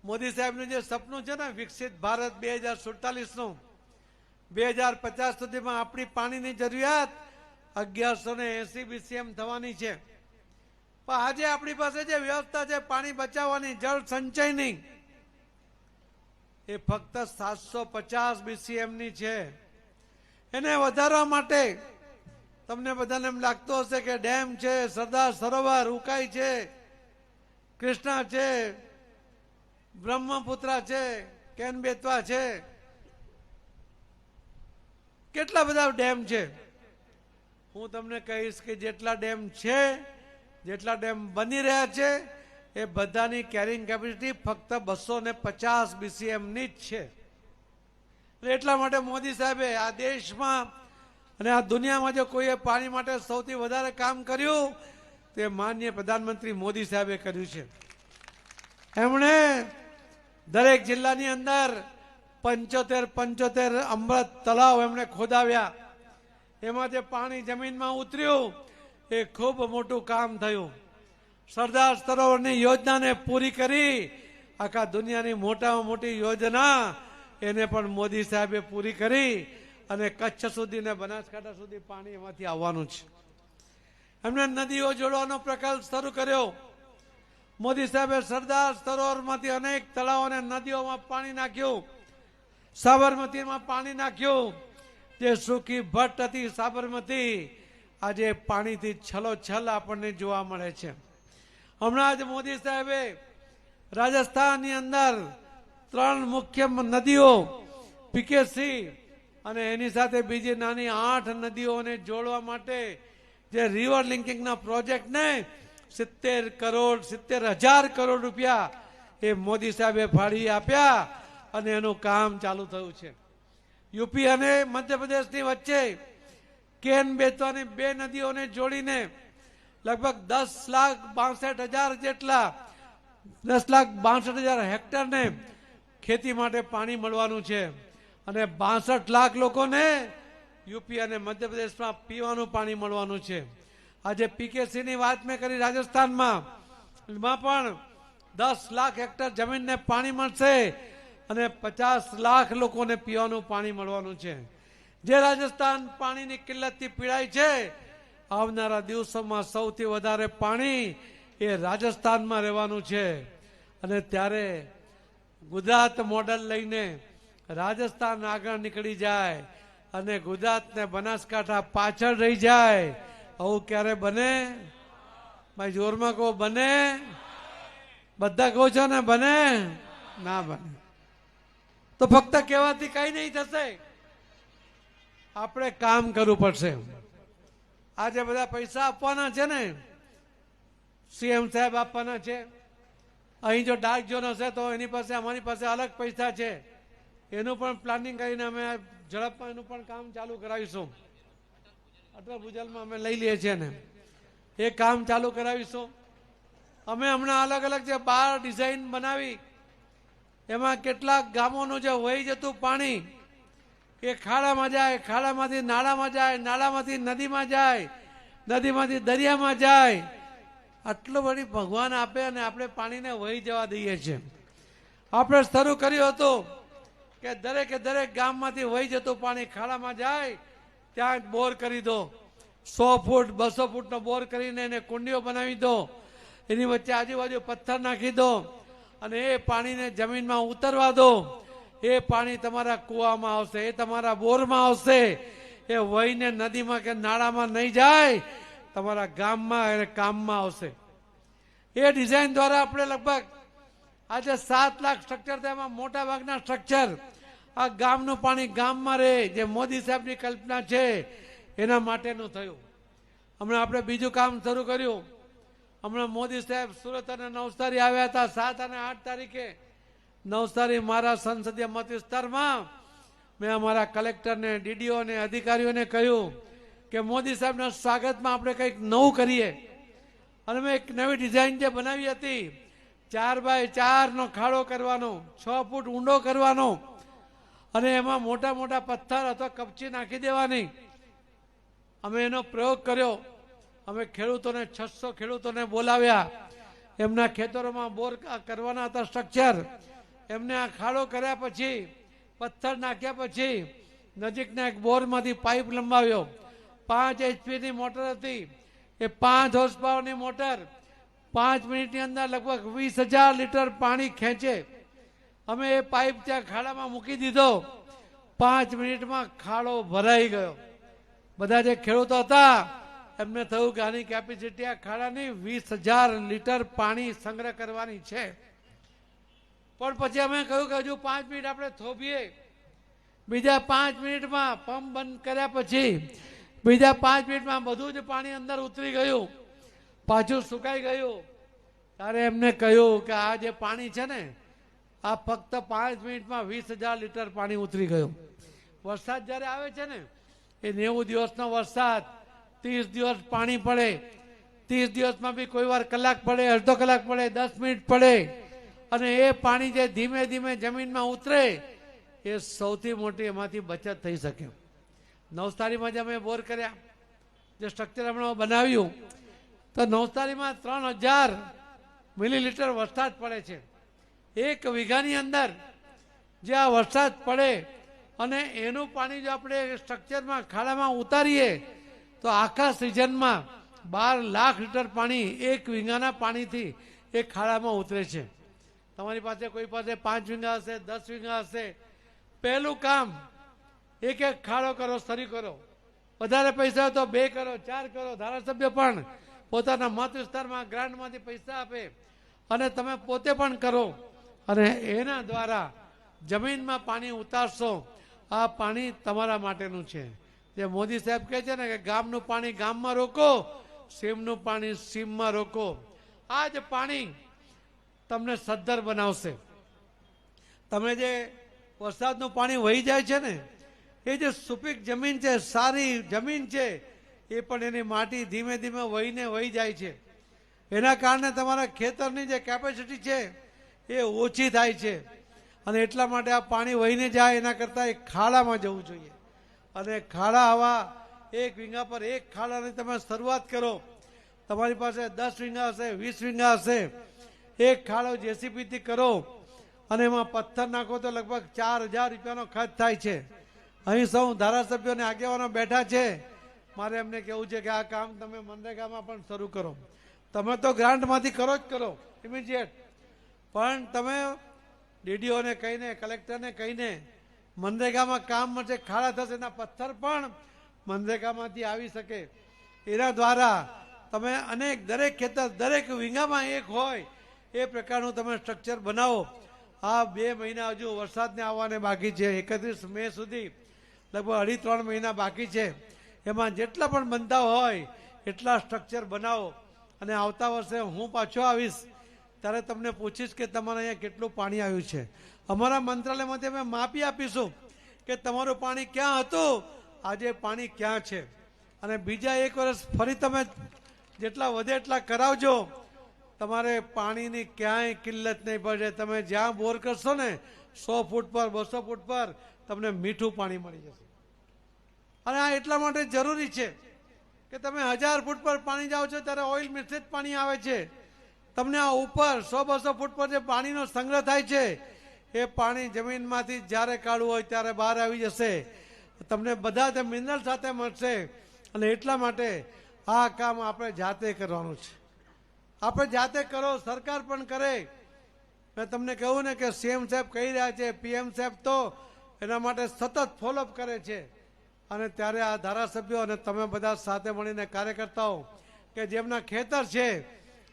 મોદી સાહેબનું જે સપનું છે ને વિકસિત ભારત 2047નું, 2050 સુધીમાં આપણી પાણીની જરૂરિયાત 1180 BCM થવાની છે. પણ આજે આપણી પાસે જે વ્યવસ્થા છે પાણી બચાવવાની, જળ સંચયની, એ ફક્ત 750 BCM ની છે. એને વધારવા માટે તમને બધાને એમ લાગતું હશે કે ડેમ છે, સરદાર સરોવર, ઉકાઈ છે, કૃષ્ણા છે, બ્રહ્મપુત્રા છે, કેન બેતવા છે, કેટલા બધા ડેમ છે. હું તમને કહીશ કે જેટલા ડેમ છે, જેટલા ડેમ બની રહ્યા છે, એ બધાની કેરિંગ કેપેસિટી ફક્ત 250 BCMની જ છે. એટલા માટે મોદી સાહેબે આ દેશમાં અને આ દુનિયામાં જો કોઈએ પાણી માટે સૌથી વધારે કામ કર્યું તે માનનીય પ્રધાનમંત્રી મોદી સાહેબે કર્યું છે. એમણે દરેક જિલ્લાની અંદર 75 અમૃત તળાવ એમણે ખોદાવ્યા. એમાં જે પાણી જમીનમાં ઉતર્યું એ ખૂબ મોટું કામ થયું. સરદાર સરોવરની યોજનાને પૂરી કરી, આખા દુનિયાની મોટામાં મોટી યોજના એને પણ મોદી સાહેબે પૂરી કરી અને કચ્છ સુધી ને બનાસકાંઠા સુધી પાણી એમાંથી આવવાનું છે. એમણે નદીઓ જોડવાનો પ્રકલ્પ શરૂ કર્યો. મોદી સાહેબે સરદાર સરોવરમાંથી અનેક તળાવ અને નદીઓમાં પાણી નાખ્યું. સાબરમતીમાં પાણી નાખ્યું. જે સૂકી ભટ્ટ હતી સાબરમતી, આજે પાણીથી છલોછલ આપણને જોવા મળે છે. હમણાં જ મોદી સાહેબે રાજસ્થાનની અંદર 3 મુખ્ય નદીઓ પીકેસી અને એની સાથે બીજી નાની 8 નદીઓને જોડવા માટે જે રિવર લિંકિંગના પ્રોજેક્ટને 70,000 કરોડ રૂપિયા એ મોદી સાહેબે ફાળી આપ્યા અને એનું કામ ચાલુ થયું છે. યુપી અને મધ્યપ્રદેશની વચ્ચે કેન બેતવાની 2 નદીઓને જોડીને લગભગ 10,62,000 જેટલા 10,62,000 હેક્ટરને ખેતી માટે પાણી મળવાનું છે અને 62 લાખ લોકોને યુપી અને મધ્યપ્રદેશમાં પીવાનું પાણી મળવાનું છે. આજે પીકેસીની વાત મેં કરી, રાજસ્થાનમાં એમાં પણ 10 લાખ હેક્ટર જમીનને પાણી મળશે અને 50 લાખ લોકોને પીવાનું પાણી મળવાનું છે. જે રાજસ્થાન પાણીની કિલ્લતથી પીડાય છે, આવનારા દિવસોમાં સૌથી વધારે પાણી એ રાજસ્થાનમાં રહેવાનું છે. અને ત્યારે ગુજરાત મોડલ લઈને રાજસ્થાન આગળ નીકળી જાય અને ગુજરાતને બનાસકાંઠા પાછળ રહી જાય, આવું ક્યારે બને? ભાઈ જોરમાં કહો, બને? બધા કહો છો ને બને? ના બને. તો ફક્ત કહેવાથી કઈ નહીં થશે, આપણે કામ કરવું પડશે. આજે બધા પૈસા આપવાના છે ને, સીએમ સાહેબ આપવાના છે. અહીં જો ડાર્ક ઝોન હશે તો એની પાસે અમારી પાસે અલગ પૈસા છે. એનું પણ પ્લાનિંગ કરીને અમે ઝડપમાં એનું પણ કામ ચાલુ કરાવીશું. અટલ ભુજલમાં અમે લઈ લઈએ છીએ ને, એ કામ ચાલુ કરાવીશું. અમે હમણાં અલગ અલગ જે 12 ડિઝાઇન બનાવી, એમાં કેટલાક ગામોનું જે વહી જતું પાણી એ ખાડામાં જાય, ખાડામાંથી નાળામાં જાય, નાળામાંથી નદીમાં જાય, નદીમાંથી દરિયામાં જાય. આટલું બધી ભગવાન આપે અને આપણે પાણીને વહી જવા દઈએ છીએ. આપણે શરૂ કર્યું હતું કે દરેક ગામમાંથી વહી જતું પાણી ખાડામાં જાય, ત્યાં બોર કરી દો. 100 ફૂટ 200 ફૂટનો બોર કરીને એને કુંડીઓ બનાવી દો, એની વચ્ચે આજુબાજુ પથ્થર નાખી દો અને એ પાણીને જમીનમાં ઉતરવા દો. એ પાણી તમારા કૂવામાં આવશે, એ તમારા બોરમાં આવશે. એ વહીને નદીમાં કે નાળામાં નહીં જાય, તમારા ગામમાં અને કામમાં આવશે. એ ડિઝાઇન દ્વારા આપણે લગભગ આજે 7 લાખ સ્ટ્રક્ચર, તેમાં મોટા ભાગના સ્ટ્રક્ચર આ ગામનું પાણી ગામમાં રહે, જે મોદી સાહેબની કલ્પના છે એના માટેનું થયું. હમણાં આપણે બીજું કામ શરૂ કર્યું. હમણાં મોદી સાહેબ સુરત અને નવસારી આવ્યા હતા 7 અને 8 તારીખે. નવસારી મારા સંસદીય મત વિસ્તારમાં મેં અમારા કલેક્ટરને, ડીડીઓને, અધિકારીઓને કહ્યું કે મોદી સાહેબના સ્વાગતમાં આપણે કંઈક નવું કરીએ. અને મેં એક નવી ડિઝાઇન જે બનાવી હતી, 4x4 નો ખાડો કરવાનો, 6 ફૂટ ઊંડો કરવાનો અને એમાં મોટા મોટા પથ્થર અથવા કપચી નાખી દેવાની. અમે એનો પ્રયોગ કર્યો. અમે ખેડૂતોને 600 ખેડૂતોને બોલાવ્યા. એમના ખેતરોમાં બોર કરવાના હતા સ્ટ્રક્ચર. એમને આ ખાડો કર્યા પછી, પથ્થર નાખ્યા પછી નજીકના એક બોરમાંથી પાઇપ લંબાવ્યો. 5 HPની મોટર હતી. એ 5 હોર્સ પાવરની મોટર 5 મિનિટની અંદર લગભગ 20,000 લીટર પાણી ખેંચે. અમે એ પાઇપ ત્યાં ખાડામાં મૂકી દીધો. 5 મિનિટમાં ખાડો ભરાઈ ગયો. બધા જે ખેડૂતો હતા એમને થયું કે આની કેપેસિટી આ ખાડાની 20,000 લીટર પાણી સંગ્રહ કરવાની છે. પણ પછી અમે કહ્યું કે હજુ 5 મિનિટ આપણે થોભીએ. બીજા 5 મિનિટમાં પંપ બંધ કર્યા પછી બીજા 5 મિનિટમાં બધું જ પાણી અંદર ઉતરી ગયું, પાછું સુકાઈ ગયું. ત્યારે એમને કહ્યું કે આ જે પાણી છે ને, આ ફક્ત 5 મિનિટમાં 20,000 લીટર પાણી ઉતરી ગયું. વરસાદ જ્યારે આવે છે ને, એ 90 દિવસનો વરસાદ, 30 દિવસ પાણી પડે, 30 દિવસમાં બી કોઈ વાર કલાક પડે, અડધો કલાક પડે, 10 મિનિટ પડે, અને એ પાણી જે ધીમે ધીમે જમીનમાં ઉતરે, એ સૌથી મોટી એમાંથી બચત થઈ શકે. નવસારીમાં જે અમે બોર કર્યા, જે સ્ટ્રક્ચર હમણાં બનાવ્યું, તો નવસારીમાં 3,000 મિલીલીટર વરસાદ પડે છે. 1 વીઘાની અંદર જે આ વરસાદ પડે અને એનું પાણી જો આપણે સ્ટ્રક્ચરમાં ખાડામાં ઉતારીએ તો આખા સિઝનમાં 12 લાખ લીટર પાણી 1 વીઘાના પાણીથી એ ખાડામાં ઉતરે છે. તમારી પાસે કોઈ પાસે 5 વીઘા હશે, 10 વીઘા હશે, પહેલું કામ એક ખાડો કરો, શરૂ કરો. વધારે પૈસા હોય તો 2 કરો, 4 કરો. ધારાસભ્ય પણ પોતાના મત વિસ્તારમાં ગ્રાન્ટમાંથી પૈસા આપે અને તમે પોતે પણ કરો, અને એના દ્વારા જમીનમાં પાણી ઉતારશો. આ પાણી તમારા માટેનું છે. જે મોદી સાહેબ કહે છે ને કે ગામનું પાણી ગામમાં રોકો, સીમનું પાણી સીમમાં રોકો. આ જ પાણી તમને સદ્ધર બનાવશે. તમે જે વરસાદનું પાણી વહી જાય છે ને, એ જે સુપીક જમીન છે, સારી જમીન છે, એ પણ એની માટી ધીમે ધીમે વહીને વહી જાય છે. એના કારણે તમારા ખેતરની જે કેપેસિટી છે એ ઓછી થાય છે. અને એટલા માટે આ પાણી વહીને જાય એના કરતાં એક ખાડામાં જવું જોઈએ. અને ખાડા આવા 1 વીઘા પર 1 ખાડાની તમે શરૂઆત કરો. તમારી પાસે 10 વીઘા હશે, 20 વીઘા હશે, 1 ખાડો જેસીબીથી કરો અને એમાં પથ્થર નાખો તો લગભગ 4,000 રૂપિયાનો ખર્ચ થાય છે. અહીં સૌ ધારાસભ્યોને આગેવાનો બેઠા છે. મારે એમને કહેવું છે કે આ કામ તમે મનરેગામાં પણ શરૂ કરો. તમે તો ગ્રાન્ટમાંથી કરો જ કરો ઇમિડિયેટ, પણ તમે ડીડીઓને કહીને, કલેક્ટરને કહીને મનરેગામાં કામ માટે ખાડા થશે, એના પથ્થર પણ મનરેગામાંથી આવી શકે. એના દ્વારા તમે અનેક દરેક ખેતર, દરેક વીઘામાં 1 હોય એ પ્રકારનું તમે સ્ટ્રક્ચર બનાવો. આ 2 મહિના હજુ વરસાદને આવવાને બાકી છે. 31 મે સુધી લગભગ 2.5-3 મહિના બાકી છે. એમાં જેટલા પણ બનતા હોય એટલા સ્ટ્રક્ચર બનાવો. અને આવતા વર્ષે હું પાછો આવીશ ત્યારે તમને પૂછીશ કે તમારે અહીંયા કેટલું પાણી આવ્યું છે. અમારા મંત્રાલયમાંથી અમે માપી આપીશું કે તમારું પાણી ક્યાં હતું, આજે પાણી ક્યાં છે. અને બીજા 1 વર્ષ ફરી તમે જેટલા વધે એટલા કરાવજો. તમારે પાણીની ક્યાંય કિલ્લત નહીં પડે. તમે જ્યાં બોર કરશો ને 100 ફૂટ પર, 200 ફૂટ પર તમને મીઠું પાણી મળી જશે. અને આ એટલા માટે જરૂરી છે કે તમે 1000 ફૂટ પર પાણી જાઓ છો ત્યારે ઓઇલ મિશ્રિત પાણી આવે છે. તમને આ ઉપર 100-200 ફૂટ પર જે પાણીનો સંગ્રહ થાય છે એ પાણી જમીનમાંથી જ્યારે કાઢવું હોય ત્યારે બહાર આવી જશે. તમને બધા જ મિનરલ સાથે મળશે. અને એટલા માટે આ કામ આપણે જાતે કરવાનું છે. આપણે જાતે કરો, સરકાર પણ કરે. મેં તમને કહ્યું ને કે સીએમ સાહેબ કહી રહ્યા છે, પીએમ સાહેબ તો એના માટે સતત ફોલોઅપ કરે છે. અને ત્યારે આ ધારાસભ્યો અને તમે બધા સાથે મળીને કાર્યકર્તાઓ કે જેમના ખેતર છે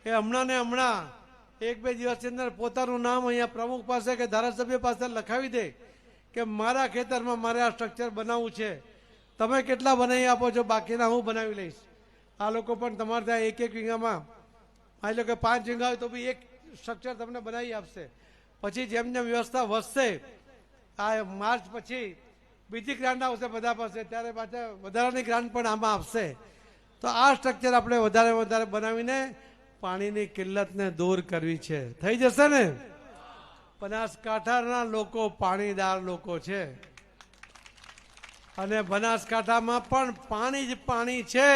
એ હમણાં ને હમણાં 1-2 દિવસની અંદર પોતાનું નામ અહીંયા પ્રમુખ પાસે કે ધારાસભ્ય પાસે લખાવી દે કે મારા ખેતરમાં મારે આ સ્ટ્રક્ચર બનાવવું છે. તમે કેટલા બનાવી આપો છો, બાકીના હું બનાવી લઈશ. આ લોકો પણ તમારે ત્યાં 1-1 વીઘામાં, માની લો કે 5 વીઘા હોય તો બી 1 સ્ટ્રક્ચર તમને બનાવી આપશે. પછી જેમ જેમ વ્યવસ્થા વધશે, આ માર્ચ પછી બીજી ગ્રાન્ટ આવશે બધા પાસે, ત્યારે પાછા વધારાની ગ્રાન્ટ પણ આમાં આપશે. તો આ સ્ટ્રક્ચર આપણે વધારે વધારે બનાવીને પાણીની કિલ્લતને દૂર કરવી છે. થઈ જશે ને? બનાસકાંઠાના લોકો પાણીદાર લોકો છે અને બનાસકાંઠામાં પણ પાણી જ પાણી છે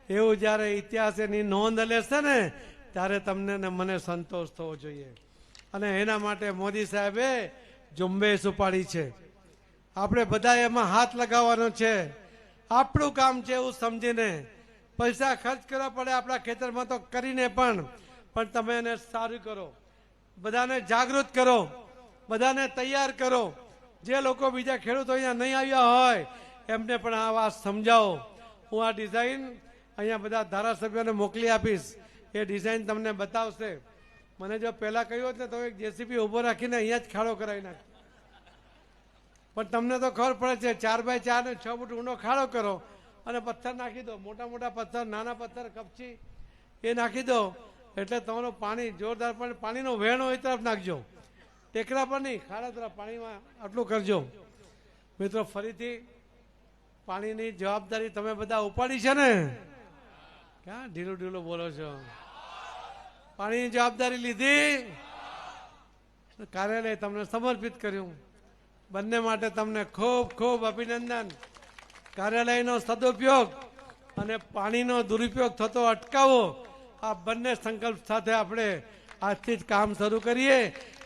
એવું જ્યારે ઇતિહાસ એની નોંધ લેશે ને ત્યારે તમને ને મને સંતોષ થવો જોઈએ. અને એના માટે મોદી સાહેબે ઝુંબેશ ઉપાડી છે. આપણે બધા એમાં હાથ લગાવવાનો છે. આપણું કામ છે એવું સમજીને પૈસા ખર્ચ કરવા પડે આપણા ખેતરમાં તો કરીને પણ તમે એને સારું કરો, બધાને જાગૃત કરો, બધાને તૈયાર કરો. જે લોકો બીજા ખેડૂતો અહીંયા નહીં આવ્યા હોય એમને પણ આ વાત સમજાવો. હું આ ડિઝાઇન અહીંયા બધા ધારાસભ્યોને મોકલી આપીશ. એ ડિઝાઇન તમને બતાવશે. મને જો પહેલાં કહ્યું હોત ને તો એક જેસીબી ઊભો રાખીને અહીંયા જ ખાડો કરાવી નાખ. પણ તમને તો ખબર પડે છે 4x4 ને 6 ફૂટ ઊંડો ખાડો કરો અને પથ્થર નાખી દો, મોટા મોટા પથ્થર, નાના પથ્થર, કપચી એ નાખી દો એટલે તમારું પાણી જોરદાર પાણીનો વહેણો એ તરફ નાખજો, ટેકરા પર નહીં, ખાડા તરફ પાણીમાં આટલું કરજો. મિત્રો ફરીથી પાણીની જવાબદારી તમે બધા ઉપાડી છે ને? ક્યાં ઢીલું ઢીલું બોલો છો? પાણીની જવાબદારી લીધી, કાર્યાલય તમને સમર્પિત કર્યું. બંને માટે તમને ખૂબ ખૂબ અભિનંદન. કાર્યાલયનો સદુપયોગ અને પાણીનો દુરુપયોગ થતો અટકાવો, આ બંને સંકલ્પ સાથે આપણે આજથી જ કામ શરૂ કરીએ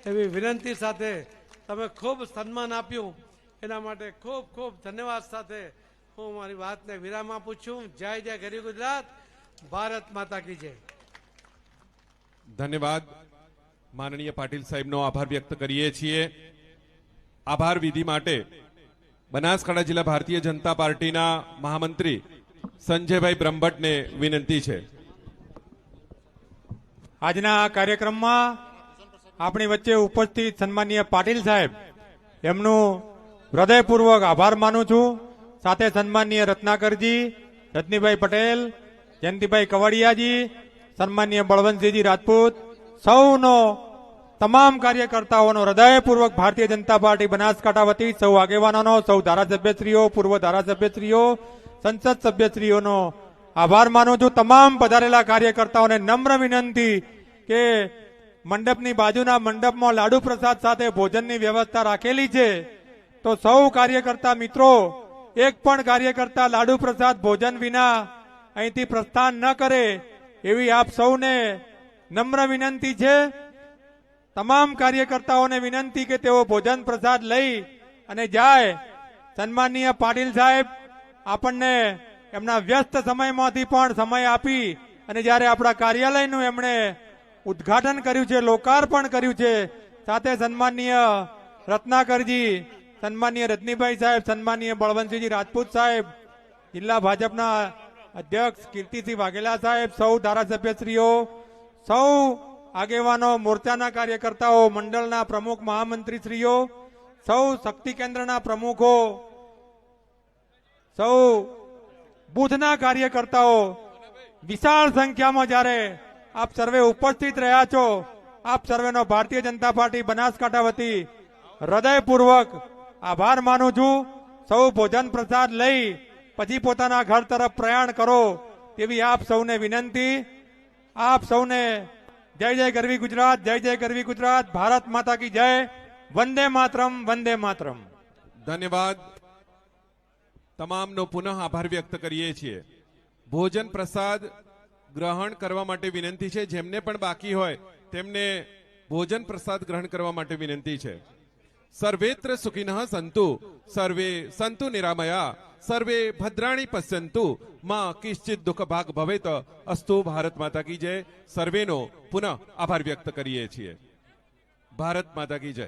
એવી વિનંતી સાથે તમે ખૂબ સન્માન આપ્યું એના માટે ખૂબ ખૂબ ધન્યવાદ સાથે હું મારી વાતને વિરામ આપું છું. જય જય ગરવી ગુજરાત, ભારત માતા કી જય. ધન્યવાદ. માનનીય પાટીલ સાહેબનો આભાર વ્યક્ત કરીએ છીએ. આભાર વિધિ માટે બનાસકાંઠા જિલ્લા ભારતીય જનતા પાર્ટીના મહામંત્રી સંજયભાઈ બ્રહ્મભટ્ટને વિનંતી છે. આજના આ કાર્યક્રમમાં આપણી વચ્ચે ઉપસ્થિત સન્માનીય પાટીલ સાહેબ એમનું હૃદયપૂર્વક આભાર માનું છું. સાથે સન્માનીય રત્નાકરજી, રજનીભાઈ પટેલ, જયંતિભાઈ કવાડિયાજી, સન્માનીય બળવંતસિંહજી રાજપૂત, સૌનો તમામ કાર્યકર્તાઓનો હૃદયપૂર્વક ભારતીય જનતા પાર્ટી બનાસકાંઠા વતી સૌ આગેવાનોનો, સૌ ધારાસભ્યશ્રીઓ, પૂર્વ ધારાસભ્યશ્રીઓ, સંસદ સભ્યશ્રીઓનો આભાર માનું છું. તમામ પધારેલા કાર્યકર્તાઓને નમ્ર વિનંતી કે મંડપની બાજુના મંડપમાં લાડુ પ્રસાદ સાથે ભોજનની વ્યવસ્થા રાખેલી છે, તો સૌ કાર્યકર્તા મિત્રો એક પણ કાર્યકર્તા લાડુ પ્રસાદ ભોજન વિના અહીંથી પ્રસ્થાન ન કરે એવી આપ સૌને નમ્ર વિનંતી છે. તમામ કાર્યકર્તાઓને વિનંતી કે તેઓ ભોજન પ્રસાદ લઈ અને જાય. સન્માનીય પાટીલ સાહેબ આપણને એમના વ્યસ્ત સમયમાંથી પણ સમય આપી અને જ્યારે આપણા કાર્યાલયનું એમણે ઉદ્ઘાટન કર્યું છે, લોકાર્પણ કર્યું છે, સાથે સન્માનીય રત્નાકરજી, સન્માનીય રજનીભાઈ સાહેબ, સન્માનીય બળવંતસિંહજી રાજપૂત સાહેબ, જિલ્લા ભાજપના અધ્યક્ષ કીર્તિસિંહ વાઘેલા સાહેબ, સૌ ધારાસભ્યશ્રીઓ, સૌ આગેવાનો, મોરચાના કાર્યકર્તાઓ, મંડળના પ્રમુખ મહામંત્રીશ્રીઓ, સૌ શક્તિ કેન્દ્રના પ્રમુખો, સૌ બુથના કાર્યકર્તાઓ, વિશાળ સંખ્યામાં જ્યારે આપ સર્વે ઉપસ્થિત રહ્યા છો, આપ સર્વેનો ભારતીય જનતા પાર્ટી બનાસકાંઠા વતી હૃદયપૂર્વક આભાર માનું છું. સૌ ભોજન પ્રસાદ લઈ પછી પોતાના ઘર તરફ પ્રયાણ કરો તેવી આપ સૌને વિનંતી. આપ સૌને જય જય ગરવી ગુજરાત, જય જય ગરવી ગુજરાત, ભારત માતા કી જય, વંદે માતરમ, વંદે માતરમ. ધન્યવાદ. તમામનો પુનઃ આભાર વ્યક્ત કરીએ છીએ. ભોજન પ્રસાદ ગ્રહણ કરવા માટે વિનંતી છે. જેમને પણ બાકી હોય તેમને ભોજન પ્રસાદ ગ્રહણ કરવા માટે વિનંતી છે. સર્વેત્ર સુખિનઃ સંતુ, સર્વે સંતુ નિરામયા, સર્વે ભદ્રાણી પશ્યંતુ, માં કિશ્ચિત દુઃખ ભાગ ભવેત. અસ્તુ. ભારત માતા કી જય. સર્વેનો પુનઃ આભાર વ્યક્ત કરીએ છીએ. ભારત માતા કી જય.